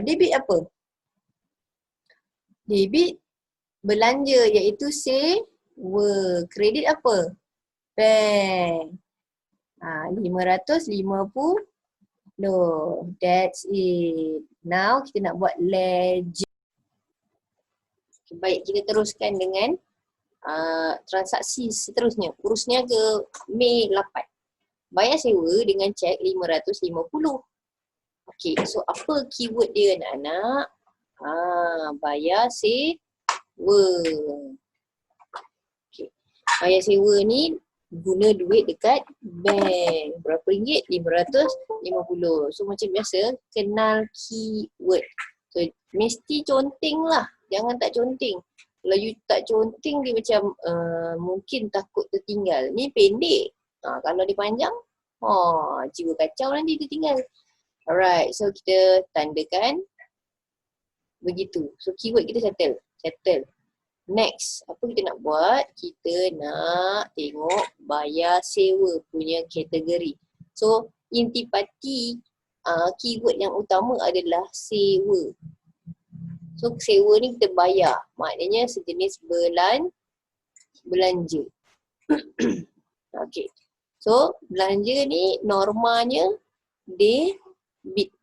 Debit apa? Debit belanja iaitu sewa. Kredit apa? Bank. 550. That's it. Now kita nak buat ledger. Baik, kita teruskan dengan transaksi seterusnya. Urus niaga Mei 8. bayar sewa dengan cek 550. Okay, so apa keyword dia anak-anak? Bayar sewa. Okay. Bayar sewa ni guna duit dekat bank. Berapa ringgit? 550. So macam biasa, kenal keyword. So mesti conteng lah. Jangan tak conteng. Kalau you tak conteng, dia macam mungkin takut tertinggal. Ni pendek. Kalau dia panjang, jiwa kacau nanti dia tinggal. Alright, so kita tandakan begitu. So keyword kita settle. Next, apa kita nak buat? Kita nak tengok bayar sewa punya kategori. So intipati keyword yang utama adalah sewa. So sewa ni kita bayar. Maknanya sejenis belanja. Okay. So belanja ni normanya debit.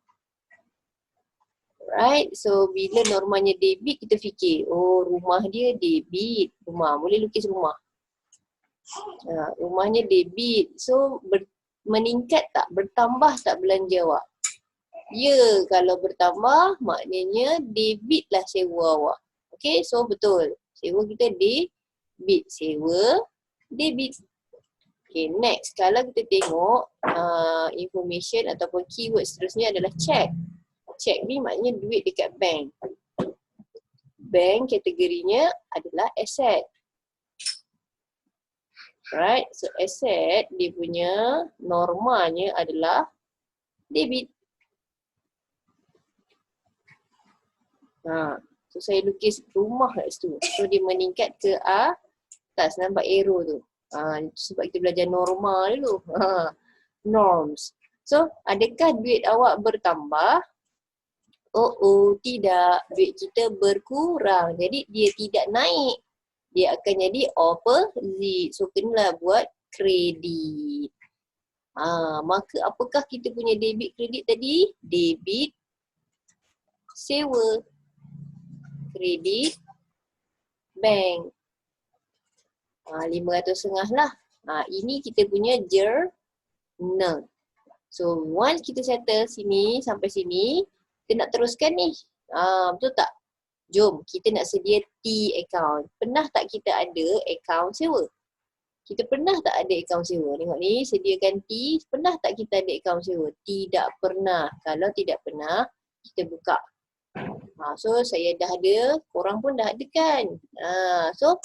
Right, so bila normanya debit kita fikir, rumah dia debit, boleh lukis rumah. Rumahnya debit, so meningkat tak, bertambah tak belanja awak? Ya, kalau bertambah maknanya debit lah sewa awak. Okay, so betul, sewa kita debit, sewa debit. Okay, next, kalau kita tengok information ataupun keyword seterusnya adalah check. Check ni maknanya duit dekat bank. Bank kategorinya adalah asset. Right, so asset dia punya normanya adalah debit. So saya lukis rumah kat situ. So dia meningkat ke atas, nampak arrow tu. Sebab kita belajar norma dulu. Norms. So adakah duit awak bertambah? Tidak. Duit kita berkurang. Jadi dia tidak naik. Dia akan jadi opposite. So kenalah buat kredit. Maka apakah kita punya debit kredit tadi? Debit sewa. Kredit bank. 500 lah. Ini kita punya journal. So once kita settle sini sampai sini, kita nak teruskan ni. Betul tak? Jom, kita nak sedia T account. Pernah tak kita ada account sewa? Kita pernah tak ada account sewa? Tengok ni, sediakan T. Pernah tak kita ada account sewa? Tidak pernah. Kalau tidak pernah, kita buka. So saya dah ada, korang pun dah ada kan? So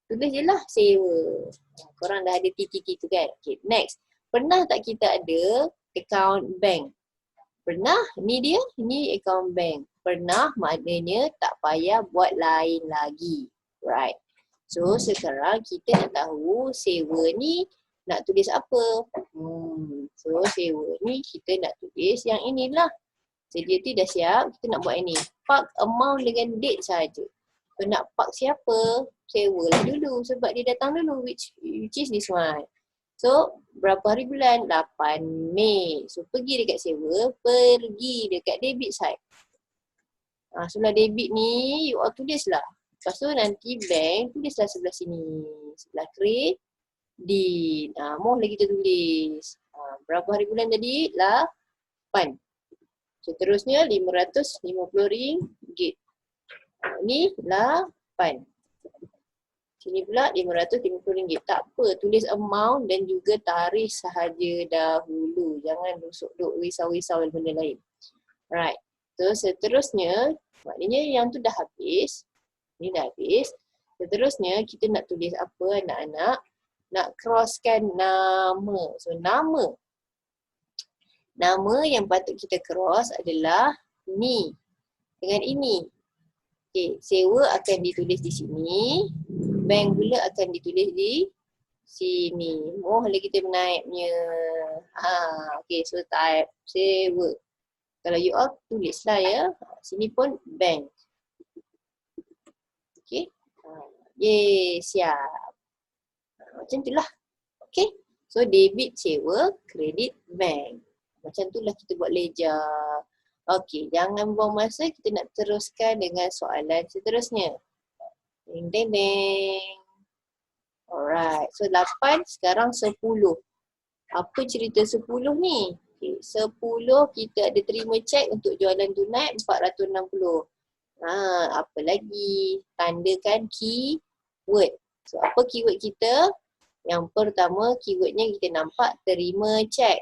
tulis je lah sewa. Korang dah ada TTT tu kan? Okay, next. Pernah tak kita ada account bank? Pernah, ni dia, ni account bank. Pernah maknanya tak payah buat lain lagi. Right. So sekarang kita nak tahu sewa ni nak tulis apa. So sewa ni kita nak tulis yang inilah. Sedia tu dah siap, kita nak buat ini. Park amount dengan date saja. So nak park siapa? Sewa lah dulu sebab dia datang dulu which is this one. So, berapa hari bulan? 8 Mei. So, pergi dekat sewa, pergi dekat debit side. Sebelah debit ni, you all tulislah. Lepas tu nanti bank, tulislah sebelah sini. Sebelah kredit. Mohlah kita tulis. Berapa hari bulan tadi? 8. Seterusnya, RM550. Ni 8. Sini pula RM550. Tak apa, tulis amount dan juga tarikh sahaja dahulu. Jangan duk risau-risau benda lain. Alright. So seterusnya, maknanya yang tu dah habis. Ni dah habis. Seterusnya kita nak tulis apa anak-anak? Nak crosskan nama. So nama. Nama yang patut kita cross adalah ni dengan ini. Okay, sewa akan ditulis di sini. Bank pula akan ditulis di sini. Lagi kita menaiknya. Okay, so type sewa. Kalau you all tulislah ya. Sini pun bank. Okay. Siap. Macam itulah. Okay. So debit sewa, kredit bank. Macam itulah kita buat ledger. Okay, jangan buang masa, kita nak teruskan dengan soalan seterusnya. Ding ding ding. Alright, so 8 sekarang 10. Apa cerita 10 ni? Okay, 10 kita ada terima cek untuk jualan tunai 460. Apa lagi? Tandakan keyword. So apa keyword kita? Yang pertama keywordnya kita nampak terima cek.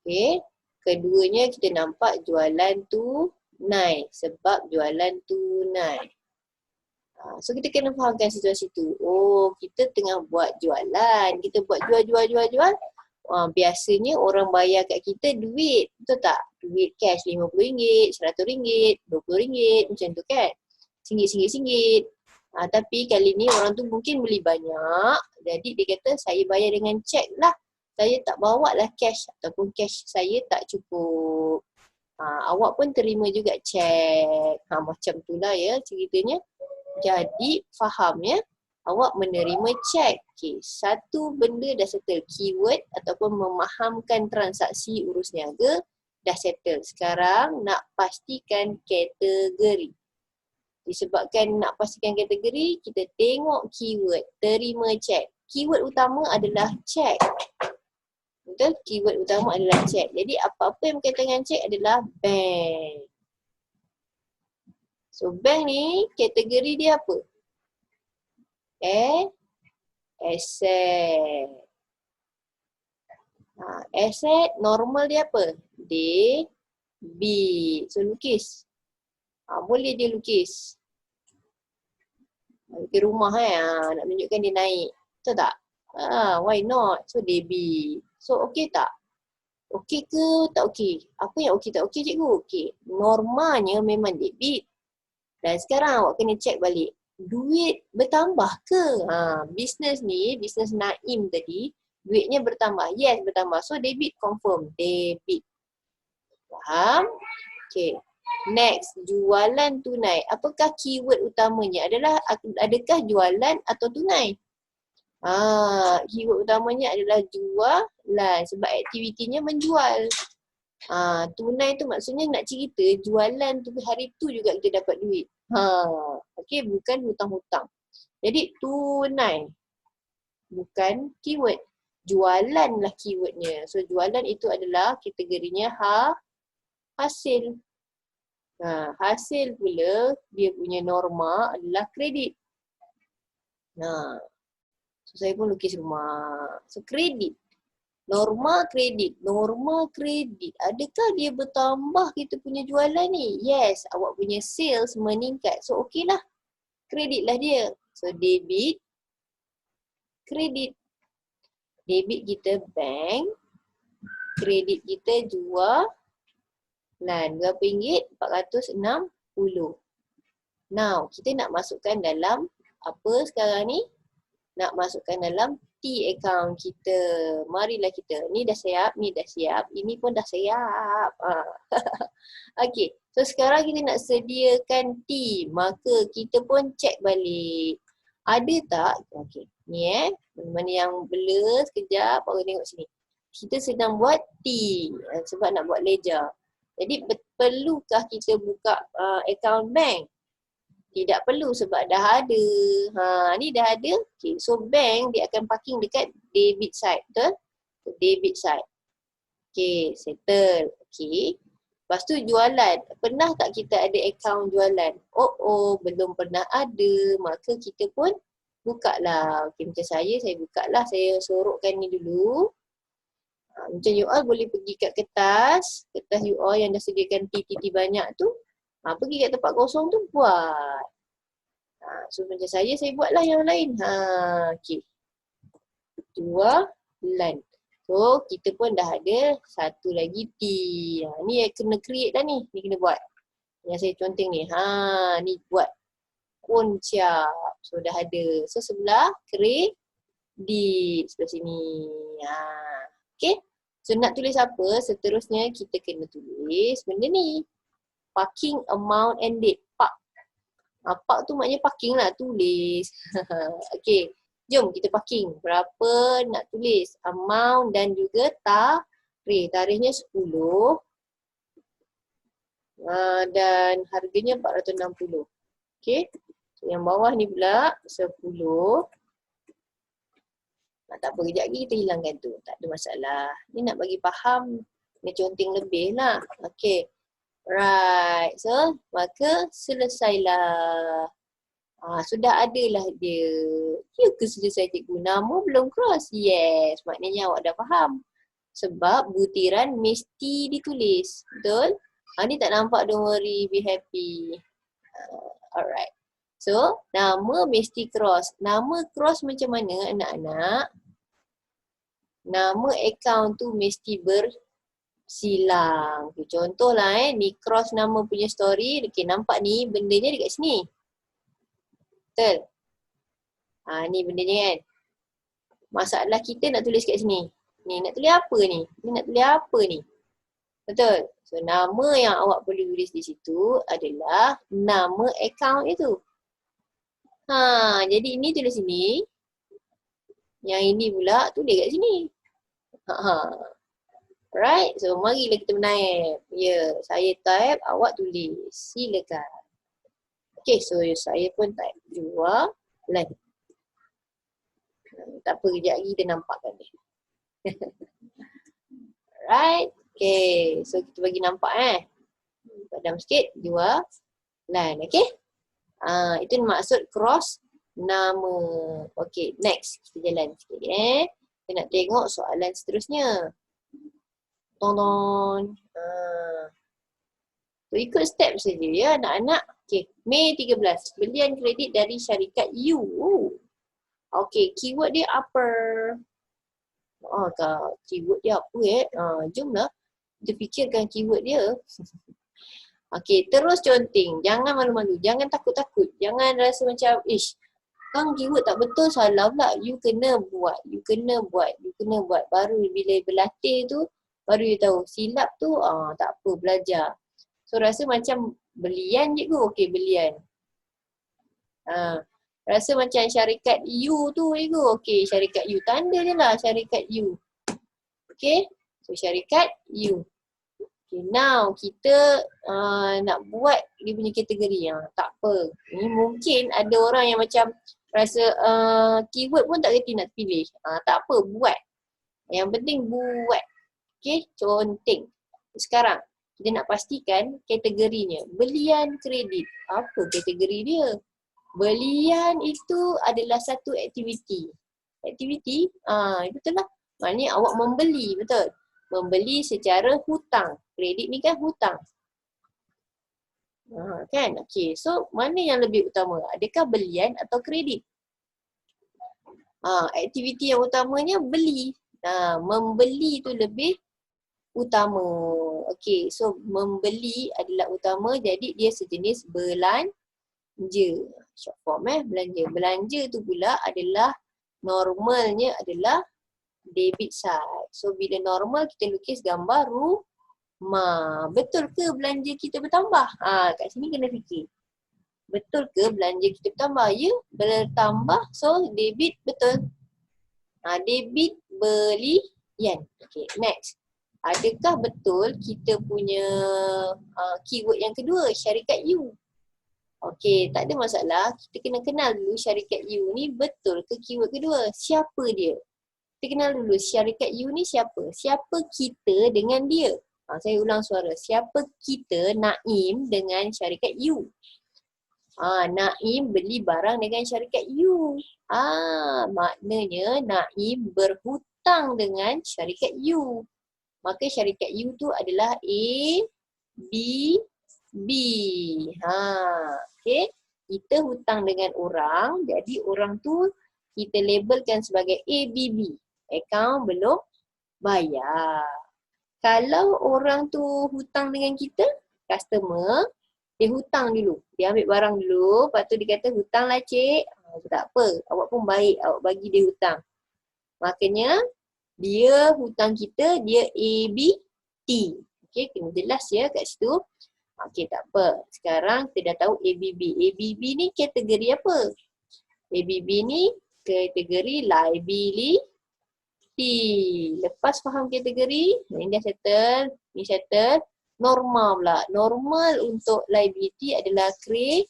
Okay. Keduanya kita nampak jualan tunai sebab jualan tunai. So kita kena fahamkan situasi tu. Oh, kita tengah buat jualan. Kita buat jual. Biasanya orang bayar kat kita duit. Betul tak? Duit cash RM50, RM100, RM20 macam tu kan. RM1. Tapi kali ni orang tu mungkin beli banyak. Jadi dia kata saya bayar dengan cek lah. Saya tak bawa lah cash ataupun cash saya tak cukup. Awak pun terima juga cek. Macam tu lah ya ceritanya. Jadi faham ya, awak menerima cek. Okay, satu benda dah settle, keyword ataupun memahamkan transaksi urus niaga dah settle. Sekarang nak pastikan kategori. Disebabkan nak pastikan kategori, kita tengok keyword, terima cek. Keyword utama adalah cek. Betul? Keyword utama adalah cek. Jadi apa-apa yang berkaitan dengan cek adalah bank. So bank ni kategori dia apa? Asset. Asset normal dia apa? Debit. So lukis. Boleh dia lukis. Lukis rumah nak menunjukkan dia naik. Betul tak? Why not? So debit. So okey tak? Okey ke tak okey? Apa yang okey tak okey cikgu? Okey. Normalnya memang debit. Dan sekarang awak kena cek balik. Duit bertambah ke? Bisnes ni, bisnes Naim tadi, duitnya bertambah. Yes, bertambah. So debit confirm. Debit. Faham? Okay. Next, jualan tunai. Apakah keyword utamanya? Adakah jualan atau tunai? Keyword utamanya adalah jualan. Sebab aktivitinya menjual. Tunai tu maksudnya nak cerita jualan tu hari tu juga kita dapat duit. Okay, bukan hutang-hutang. Jadi tunai bukan keyword. Jualan lah keywordnya. So jualan itu adalah kategorinya hasil. Hasil pula dia punya norma adalah kredit. So saya pun lukis rumah. So kredit. Norma kredit. Adakah dia bertambah kita punya jualan ni? Yes, awak punya sales meningkat. So okey lah. Kredit lah dia. So debit, kredit. Debit kita bank. Kredit kita jualan. Berapa ringgit? RM460. Now, kita nak masukkan dalam apa sekarang ni? Nak masukkan dalam T account kita. Marilah kita. Ni dah siap, ni dah siap. Ini pun dah siap. Okay. So sekarang kita nak sediakan T. Maka kita pun cek balik. Ada tak? Okay. Ni mana yang blur sekejap. Baru tengok sini. Kita sedang buat T. Sebab nak buat ledger. Jadi perlukah kita buka account bank? Tidak perlu sebab dah ada. Ni dah ada. Okay. So bank dia akan parking dekat debit side. Betul? So, debit side. Okay. Settle. Okay. Lepas tu jualan. Pernah tak kita ada account jualan? Belum pernah ada. Maka kita pun buka lah. Okay, macam saya buka lah. Saya sorokkan ni dulu. Macam you all boleh pergi kat kertas you all yang dah sediakan TTT banyak tu. Pergi kat tempat kosong tu buat. So macam saya buatlah yang lain. Okay. Jualan. So kita pun dah ada satu lagi T. Ni yang kena create dah ni. Ni kena buat. Yang saya conteng ni. Ni buat. Pun siap. So dah ada. So sebelah kredit. Sebelah sini. Okay. So nak tulis apa? Seterusnya kita kena tulis benda ni. Parking amount and date. Park tu maknanya parking lah. Tulis. Okay. Jom kita parking. Berapa nak tulis? Amount dan juga tarikh. Tarikhnya 10. Dan harganya 460. Okay. So yang bawah ni pula 10. Tak apa, kejap lagi kita hilangkan tu. Tak ada masalah. Ni nak bagi faham, ni conteng lebih lah. Okay. Right. So, maka selesailah. Sudah adalah dia. Ya ke selesai cikgu? Nama belum cross? Yes. Maknanya awak dah faham. Sebab butiran mesti ditulis. Betul? Ni tak nampak, don't worry, be happy. Alright. So, nama mesti cross. Nama cross macam mana anak-anak? Nama akaun tu mesti bersilang. Okay, contohlah ni cross nama punya story. Okay, nampak ni bendanya dekat sini. Betul? Ni bendanya kan. Masalah kita nak tulis kat sini. Ni nak tulis apa ni? Ni nak tulis apa ni? Betul? So, nama yang awak perlu tulis di situ adalah nama akaun itu. Jadi ini tulis sini. Yang ini pula tulis kat sini. Right? So, marilah kita menaip. Ya, saya type, awak tulis. Silakan. Okay, so saya pun type. Jualan. Tak apa, kejap lagi kita nampakkan dia. Right? Okay, so kita bagi nampak padam sikit, jualan. Okay? Itu maksud cross nama. Okay, next. Kita jalan sikit Kita nak tengok soalan seterusnya. Tonton. So, ikut step saja ya anak-anak. Okay, Mei 13. Belian kredit dari syarikat U. Okay, keyword dia upper. Keyword dia apa jomlah kita fikirkan keyword dia. Okay, terus conteng. Jangan malu-malu. Jangan takut-takut. Jangan rasa macam, Kang keyword tak betul, salah pula. You kena buat. Baru bila berlatih tu, baru you tahu. Silap tu, tak apa, belajar. So, rasa macam belian je ke? Okay, belian. Rasa macam syarikat U tu je ke? Okay, syarikat U. Tanda je lah syarikat U. Okay, so syarikat U. Okay, now kita nak buat dia punya kategori. Tak apa. Ni mungkin ada orang yang macam rasa keyword pun tak kerti nak pilih. Tak apa, buat. Yang penting buat. Okay, conteng. Sekarang, kita nak pastikan kategorinya. Belian kredit. Apa kategori dia? Belian itu adalah satu aktiviti. Aktiviti? Betul lah. Maknanya awak membeli, betul? Membeli secara hutang. Kredit ni kan hutang. Kan? Okay. So, mana yang lebih utama? Adakah belian atau kredit? Aktiviti yang utamanya beli. Membeli tu lebih utama. Okay. So, membeli adalah utama. Jadi, dia sejenis belanja. Short form belanja. Belanja tu pula adalah normalnya adalah debit side. So, bila normal kita lukis gambar rumah. Betul ke belanja kita bertambah? Kat sini kena fikir. Betul ke belanja kita bertambah? Ya, bertambah. So, debit betul. Debit belian. Okay, next. Adakah betul kita punya keyword yang kedua, syarikat U? Okay, tak ada masalah. Kita kena kenal dulu syarikat U ni betul ke keyword kedua. Siapa dia? Kita kenal dulu syarikat U ni siapa? Siapa kita dengan dia? Saya ulang suara. Siapa kita, Naim, dengan syarikat U? Naim beli barang dengan syarikat U. Maknanya Naim berhutang dengan syarikat U. Maka syarikat U tu adalah A, B, B. Okay. Kita hutang dengan orang. Jadi orang tu kita labelkan sebagai ABB. Akaun belum bayar. Kalau orang tu hutang dengan kita, customer, dia hutang dulu. Dia ambil barang dulu. Lepas tu dia kata hutang lah cik. Tak apa. Awak pun baik. Awak bagi dia hutang. Makanya dia hutang kita, dia ABT. Okay, kena jelas ya kat situ. Okay, tak apa. Sekarang kita dah tahu ABB. ABB ni kategori apa? ABB ni kategori liability. Lepas faham kategori, ini dah settle, ni settle. Normal pula. Normal untuk liability adalah kredit.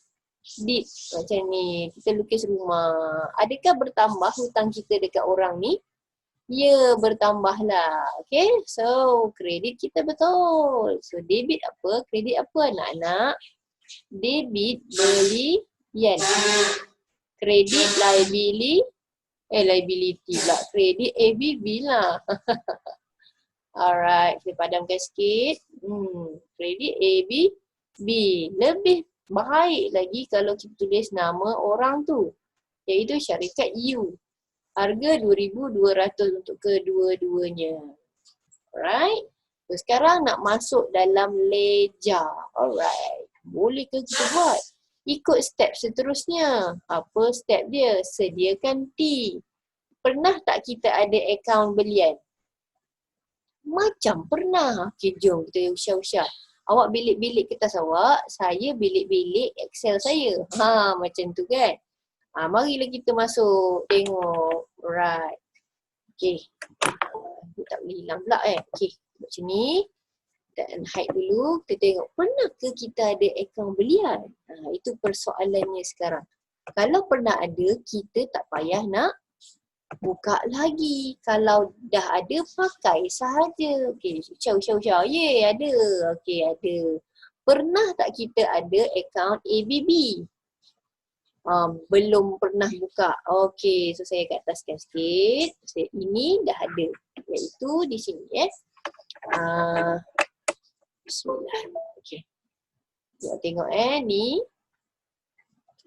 Macam ni, kita lukis rumah. Adakah bertambah hutang kita dekat orang ni? Ya, bertambahlah. Okay, so kredit kita betul. So debit apa? Kredit apa anak-anak? Debit beli yen. Kredit liability pula. Kredit ABB lah. Alright, kita padamkan sikit. Kredit ABB. Lebih baik lagi kalau kita tulis nama orang tu, iaitu syarikat U. Harga 2,200 untuk kedua-duanya. Alright. So, sekarang nak masuk dalam ledger. Alright. Boleh ke kita buat? Ikut step seterusnya. Apa step dia? Sediakan T. Pernah tak kita ada akaun belian? Macam pernah. Okay, jom kita usah-usah. Awak bilik-bilik kertas awak, saya bilik-bilik Excel saya. Macam tu kan? Marilah kita masuk tengok. Alright. Okay. Tak boleh hilang pula Okay. Macam ni. Dan hide dulu. Kita tengok. Pernah ke kita ada akaun belian? Itu persoalannya sekarang. Kalau pernah ada, kita tak payah nak buka lagi. Kalau dah ada, pakai sahaja. Okay. Usah. Yeay, ada. Okay, ada. Pernah tak kita ada akaun ABB? Belum pernah buka. Okey, so saya kat ataskan sikit. Ini dah ada. Iaitu di sini Bismillah. Okey. Tengok ni.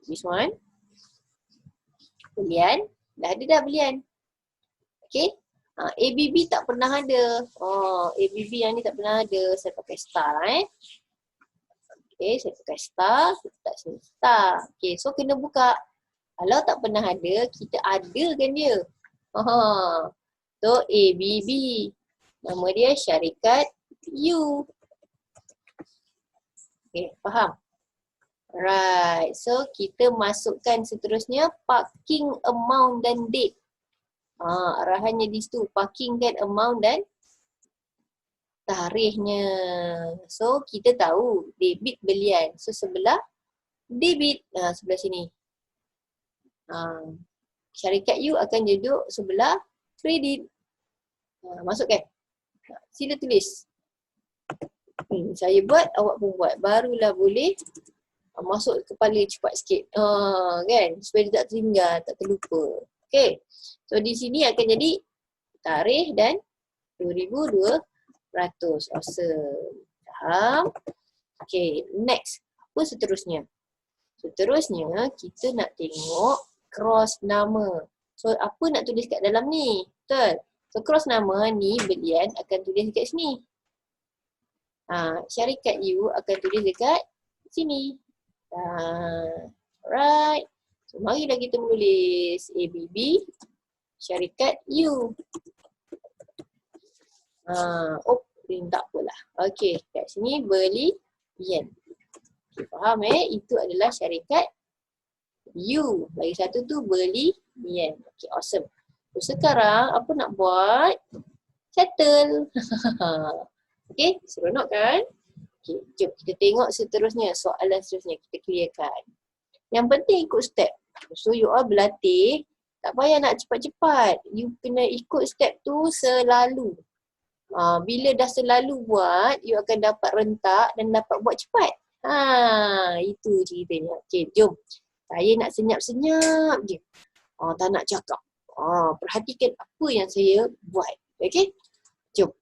This one. Belian. Dah ada dah belian. Okey. ABB tak pernah ada. ABB yang ni tak pernah ada. Saya pakai star Okay, saya pakai star, kita letak sini star. Okay, so kena buka. Kalau tak pernah ada, kita adakan dia. So, ABB. Nama dia syarikat U. Okay, faham? Right, so kita masukkan seterusnya parking amount dan date. Arahannya di situ, parking kan amount dan tarikhnya. So, kita tahu debit belian. So, sebelah debit. Sebelah sini. Syarikat U akan duduk sebelah kredit. Masukkan. Sila tulis. Saya buat, awak pun buat. Barulah boleh masuk kepala cepat sikit. Kan? Supaya dia tak tertinggal, tak terlupa. Okay. So, di sini akan jadi tarikh dan 2,200. Awesome. Faham? Okay, next. Apa seterusnya? Seterusnya, kita nak tengok cross nama. So, apa nak tulis kat dalam ni? Betul? So, cross nama ni belian akan tulis dekat sini. Syarikat U akan tulis dekat sini. Alright. So, marilah kita menulis ABB syarikat U. Tak apalah. Okey, kat sini beli yen. Okay, faham Itu adalah syarikat U. Lagi satu tu beli yen. Okay, awesome. So, sekarang apa nak buat? Settle. Okay, seronok kan? Okay, jom kita tengok seterusnya. Soalan seterusnya kita clearkan. Yang penting ikut step. So, you all berlatih. Tak payah nak cepat-cepat. You kena ikut step tu selalu. Bila dah selalu buat, you akan dapat rentak dan dapat buat cepat. Itu ceritanya. Okay, jom. Saya nak senyap-senyap je. Tak nak cakap. Perhatikan apa yang saya buat. Okay? Jom.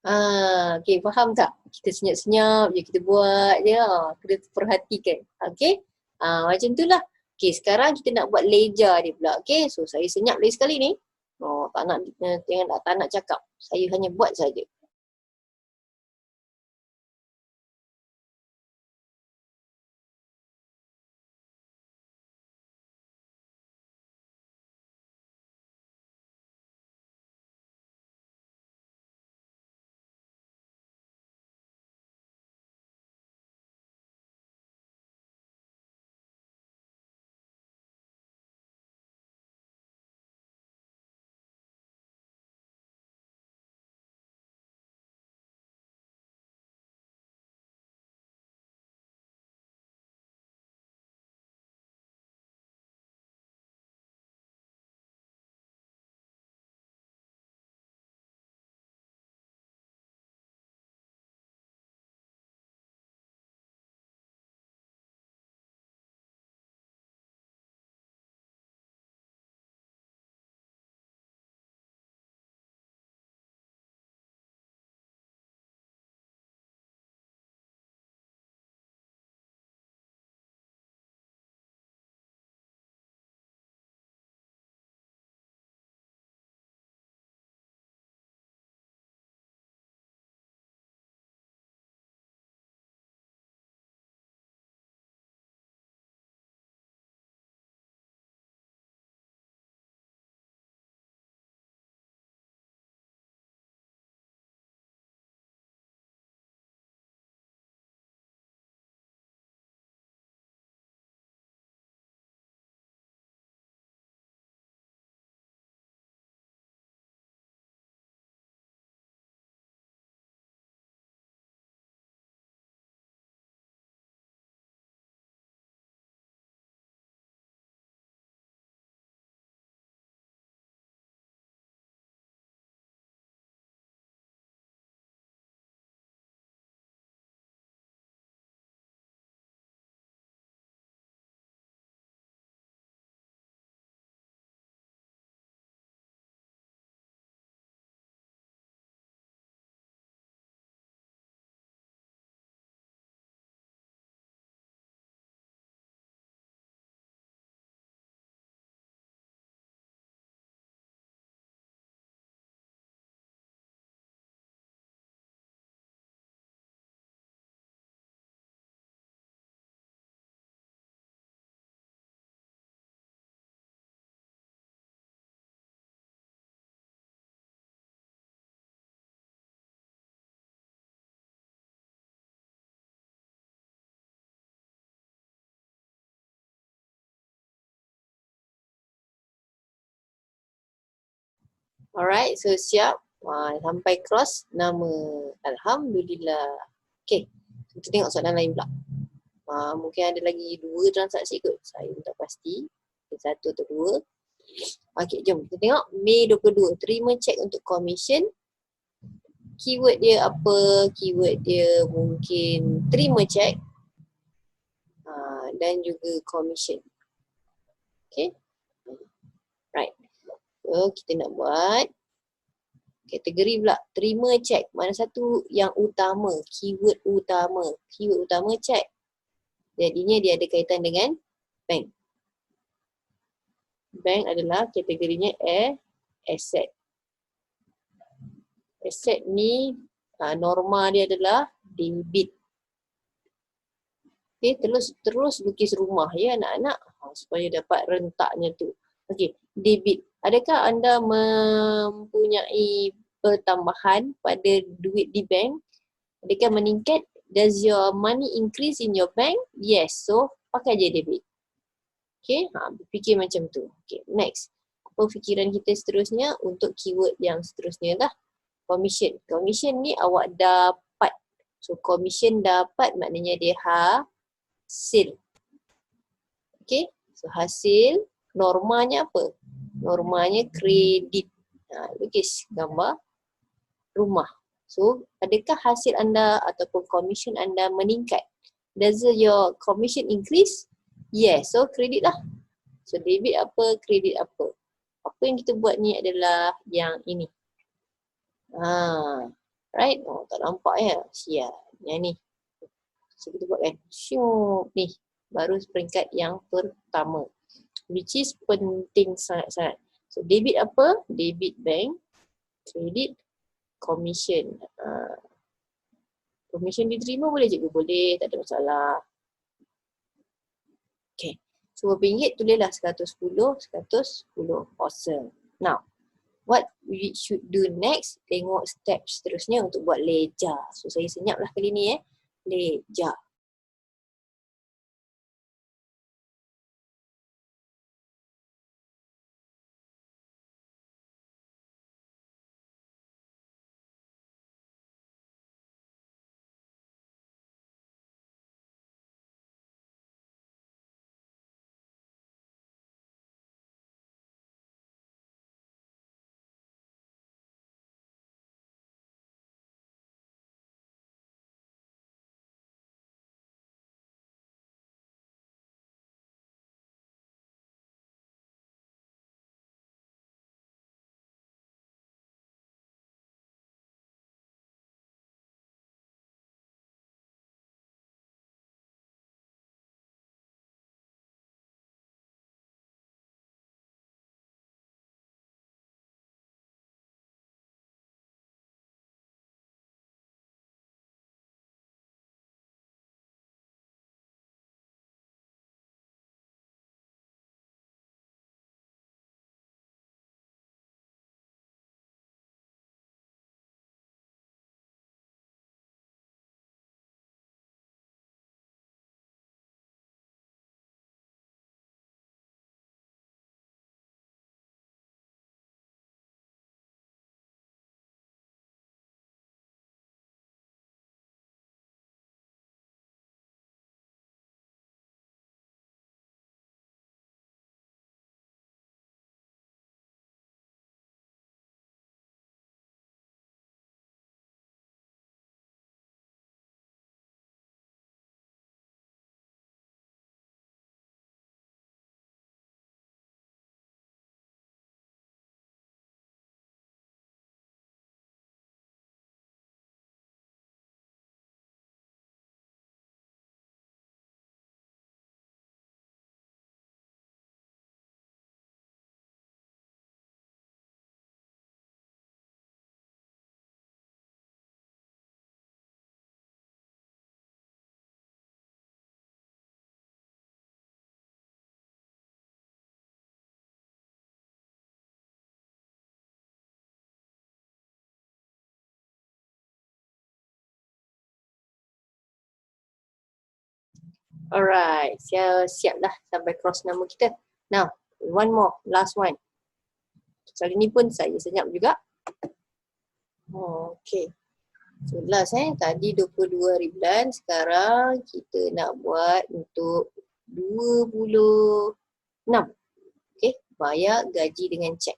Okay, faham tak? Kita senyap-senyap je, kita buat je. Kita perhatikan. Okay? Macam tu lah. Okay, sekarang kita nak buat leja dia pula. Okay, so saya senyap lagi sekali ni. Tak nak cakap. Saya hanya buat saja. Alright, so siap. Sampai cross nama. Alhamdulillah. Okay, kita tengok soalan lain pula. Mungkin ada lagi 2 transaksi kot. Saya pun tak pasti. 1 atau 2. Okay, jom kita tengok. Mei 22. Terima cek untuk commission. Keyword dia apa? Keyword dia mungkin terima cek. Dan juga commission. Okay. Right. So, kita nak buat kategori pula, terima cek. Mana satu yang utama, keyword utama. Keyword utama cek. Jadinya dia ada kaitan dengan bank. Bank adalah kategorinya asset. Asset ni norma dia adalah debit. Okay, terus lukis rumah ya anak-anak supaya dapat rentaknya tu. Okay, debit. Adakah anda mempunyai pertambahan pada duit di bank? Adakah meningkat? Does your money increase in your bank? Yes. So, pakai je debit. Okay, berfikir macam tu. Okay, next. Apa fikiran kita seterusnya untuk keyword yang seterusnya dah? Commission. Commission ni awak dapat. So, commission dapat maknanya dia hasil. Okay, so hasil. Normanya apa? Normanya kredit. Lukis gambar rumah. So, adakah hasil anda ataupun commission anda meningkat? Does your commission increase? Yes. So, kredit lah. So, debit apa, kredit apa? Apa yang kita buat ni adalah yang ini. Right? Oh, tak nampak ya? Siap. Yang ni. So, kita buat kan. Syup. Ni. Baru peringkat yang pertama. Which is penting sangat-sangat. So, debit apa? Debit bank. Credit commission. Commission diterima boleh cikgu? Boleh. Tak ada masalah. Okay. So, berapa ringgit tulislah 110, 110. Awesome. Now, what we should do next, tengok step seterusnya untuk buat ledger. So, saya senyaplah kali ni ledger. Alright, siap dah sampai cross nama kita. Now, one more, last one. Kali ni pun saya senyap juga. Okay. So last tadi 22 hari bulan, sekarang kita nak buat untuk 26. Okay, bayar gaji dengan cek.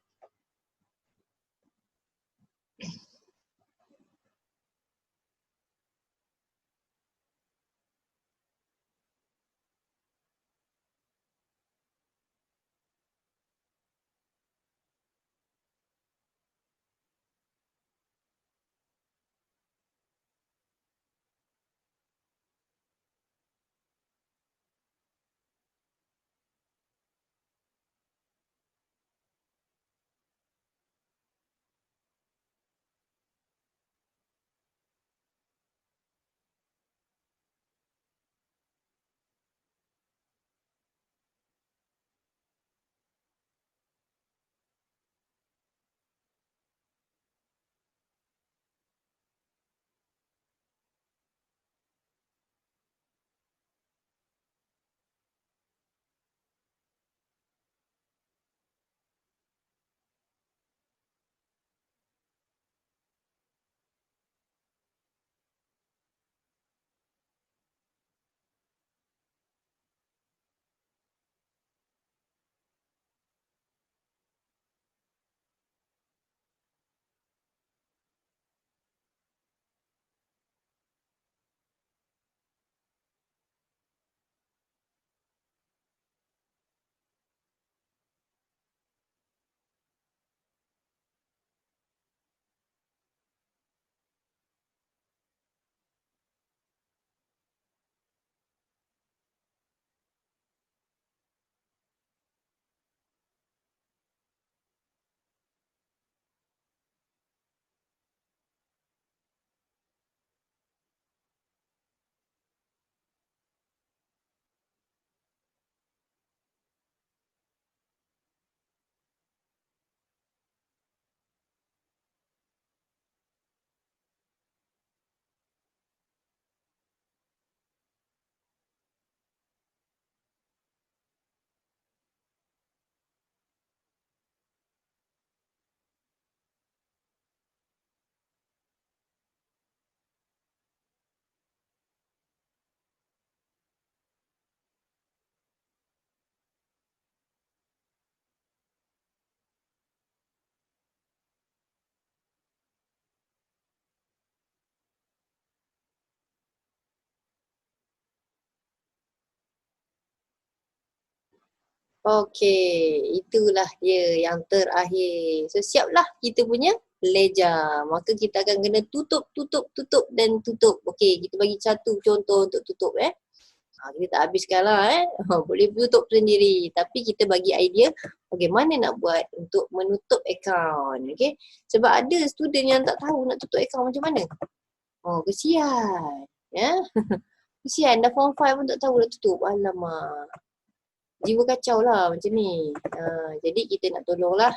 Okey, itulah dia yang terakhir. So siaplah kita punya ledger. Maka kita akan kena tutup dan tutup. Okey, kita bagi satu contoh untuk tutup kita tak habiskan lah boleh tutup sendiri. Tapi kita bagi idea bagaimana nak buat untuk menutup akaun. Okey. Sebab ada student yang tak tahu nak tutup akaun macam mana. Oh, kesian. Ya. Kesian dah form 5 pun tak tahu nak tutup. Alamak. Jiwa kacau lah macam ni. Jadi kita nak tolong lah.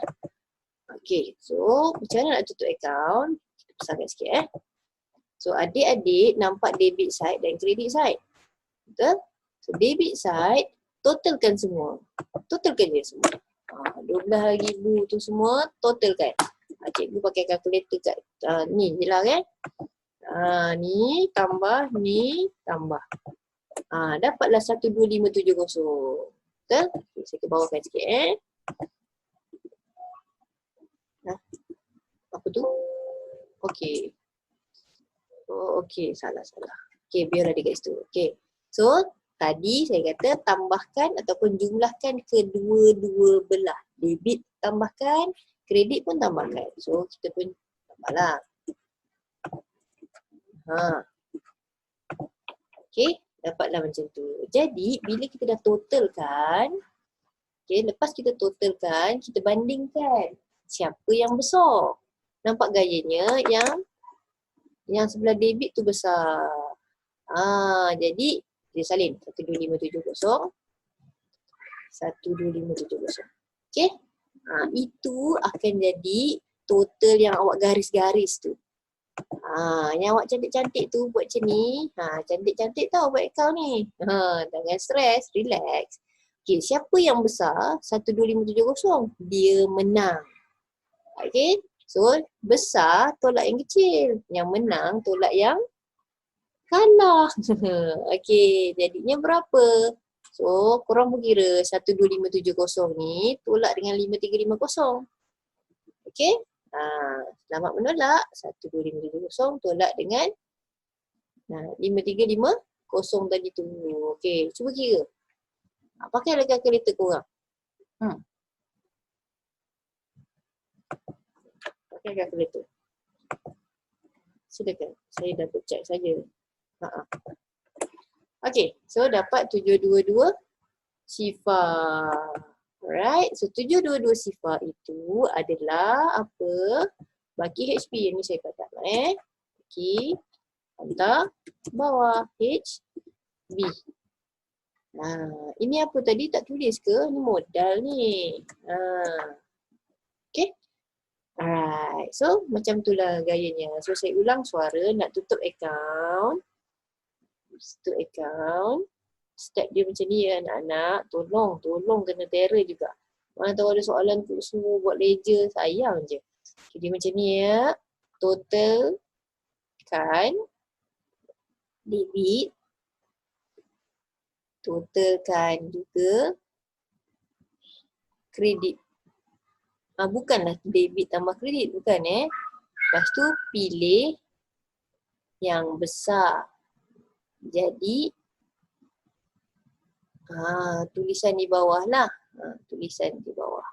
Okay, so macam mana nak tutup akaun? Kita besarkan sikit So adik-adik nampak debit side dan credit side. Betul? So debit side, totalkan semua. Totalkan je semua. 12,000 tu semua, totalkan. Cikgu pakai kalkulator kat ni je lah kan. Ni tambah, dapatlah 12570. Betul? Okay, saya ke bawahkan sikit Apa tu? Okey. Oh, okey, salah. Okey, biar ada kat situ. Okey. So, tadi saya kata tambahkan ataupun jumlahkan kedua-dua belah. Debit tambahkan, kredit pun tambahkan. So, kita pun tambahlah. Okey, dapatlah macam tu. Jadi, bila kita dah totalkan, lepas kita totalkan, kita bandingkan siapa yang besar. Nampak gayanya yang sebelah debit tu besar. Jadi dia salin 12570. 12570. Okey? Itu akan jadi total yang awak garis-garis tu. Yang awak cantik-cantik tu buat macam ni. Cantik-cantik tau buat akaun ni. Jangan stres, relax. Okey, siapa yang besar? 12570. Dia menang. Okey? So, besar tolak yang kecil. Yang menang tolak yang kalah. Okey, jadinya berapa? So, korang pun kira 12570 ni tolak dengan 5350. Okey? Selamat menolak. 12570 tolak dengan 5350 tadi tu. Okey, cuba kira. Pakailah kalkulator korang. Pakai kalkulator. Silakan. Saya dah check saja. Okay, so dapat 722 sifar. Alright, so 722 sifar itu adalah apa? Bagi HP yang ni saya patah Bagi hantar bawah HB. Ini apa tadi tak tulis ke? Ni modal ni. Okay. Alright, so macam itulah gayanya. So saya ulang suara nak tutup akaun. Tutup akaun. Step dia macam ni ya anak-anak. Tolong kena terror juga. Mana tahu ada soalan suruh buat ledger, sayang je. Okay, dia macam ni ya. Total kan debit. Totalkan juga kredit. Bukanlah debit tambah kredit, bukan Lepas tu pilih yang besar. Jadi tulisan di bawah lah. Tulisan di bawah.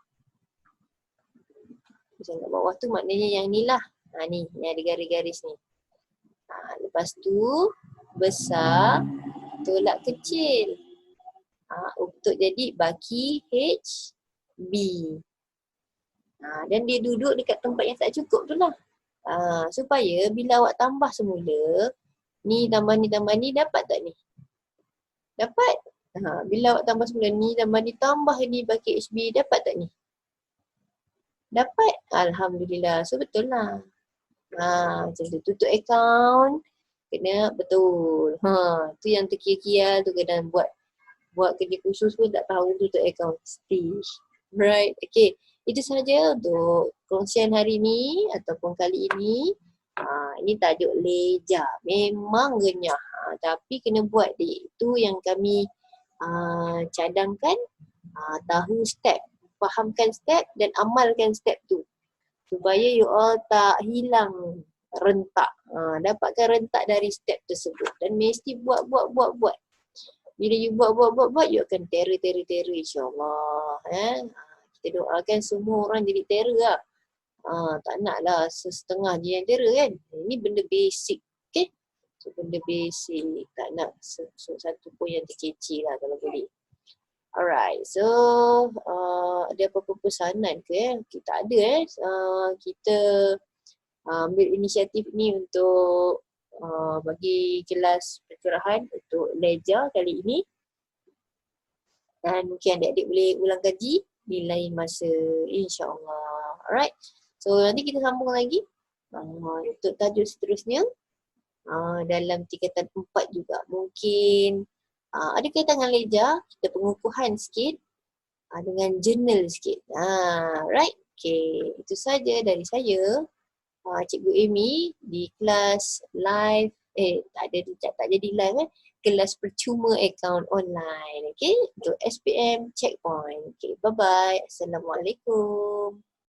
Tulisan kat bawah tu maknanya yang ni lah. Ni yang ada garis-garis ni. Lepas tu besar tolak kecil. Untuk jadi baki HB. Dan dia duduk dekat tempat yang tak cukup tu lah. Supaya bila awak tambah semula, ni tambah ni dapat tak ni? Dapat. Bila awak tambah semula ni tambah ni baki HB, dapat tak ni? Dapat. Alhamdulillah. So betul lah. Macam tu. Tutup akaun kena betul. Tu yang terkia-kia tu kadang buat kerja khusus pun tak tahu tutup akaun. Stage. Right. Okay. Itu sahaja untuk kongsian hari ini ataupun kali ini. Ini tajuk ledger. Memang renyah. Tapi kena buat Itu yang kami cadangkan. Tahu step. Fahamkan step dan amalkan step tu. Supaya you all tak hilang rentak. Dapatkan rentak dari step tersebut. Dan mesti buat. Bila you buat, you akan terror insyaAllah. Kita doakan semua orang jadi terror lah. Tak nak lah setengah je yang terror kan. Ini benda basic. Okay. So benda basic. Tak nak satu pun yang terkecil lah kalau boleh. Alright. So ada apa-apa pesanan ke? Kita ada kita ambil inisiatif ni untuk bagi kelas pencerahan untuk leja kali ini. Dan mungkin adik-adik boleh ulang kaji di lain masa, insyaAllah. Alright. So nanti kita sambung lagi untuk tajuk seterusnya dalam tingkatan 4 juga. Mungkin ada kaitan dengan leja, kita pengukuhan sikit dengan jurnal sikit. Right. Okay. Itu saja dari saya. Cikgu Amy di kelas live, tak jadi live kelas percuma akaun online. Okay, untuk SPM Checkpoint. Okay, bye-bye. Assalamualaikum.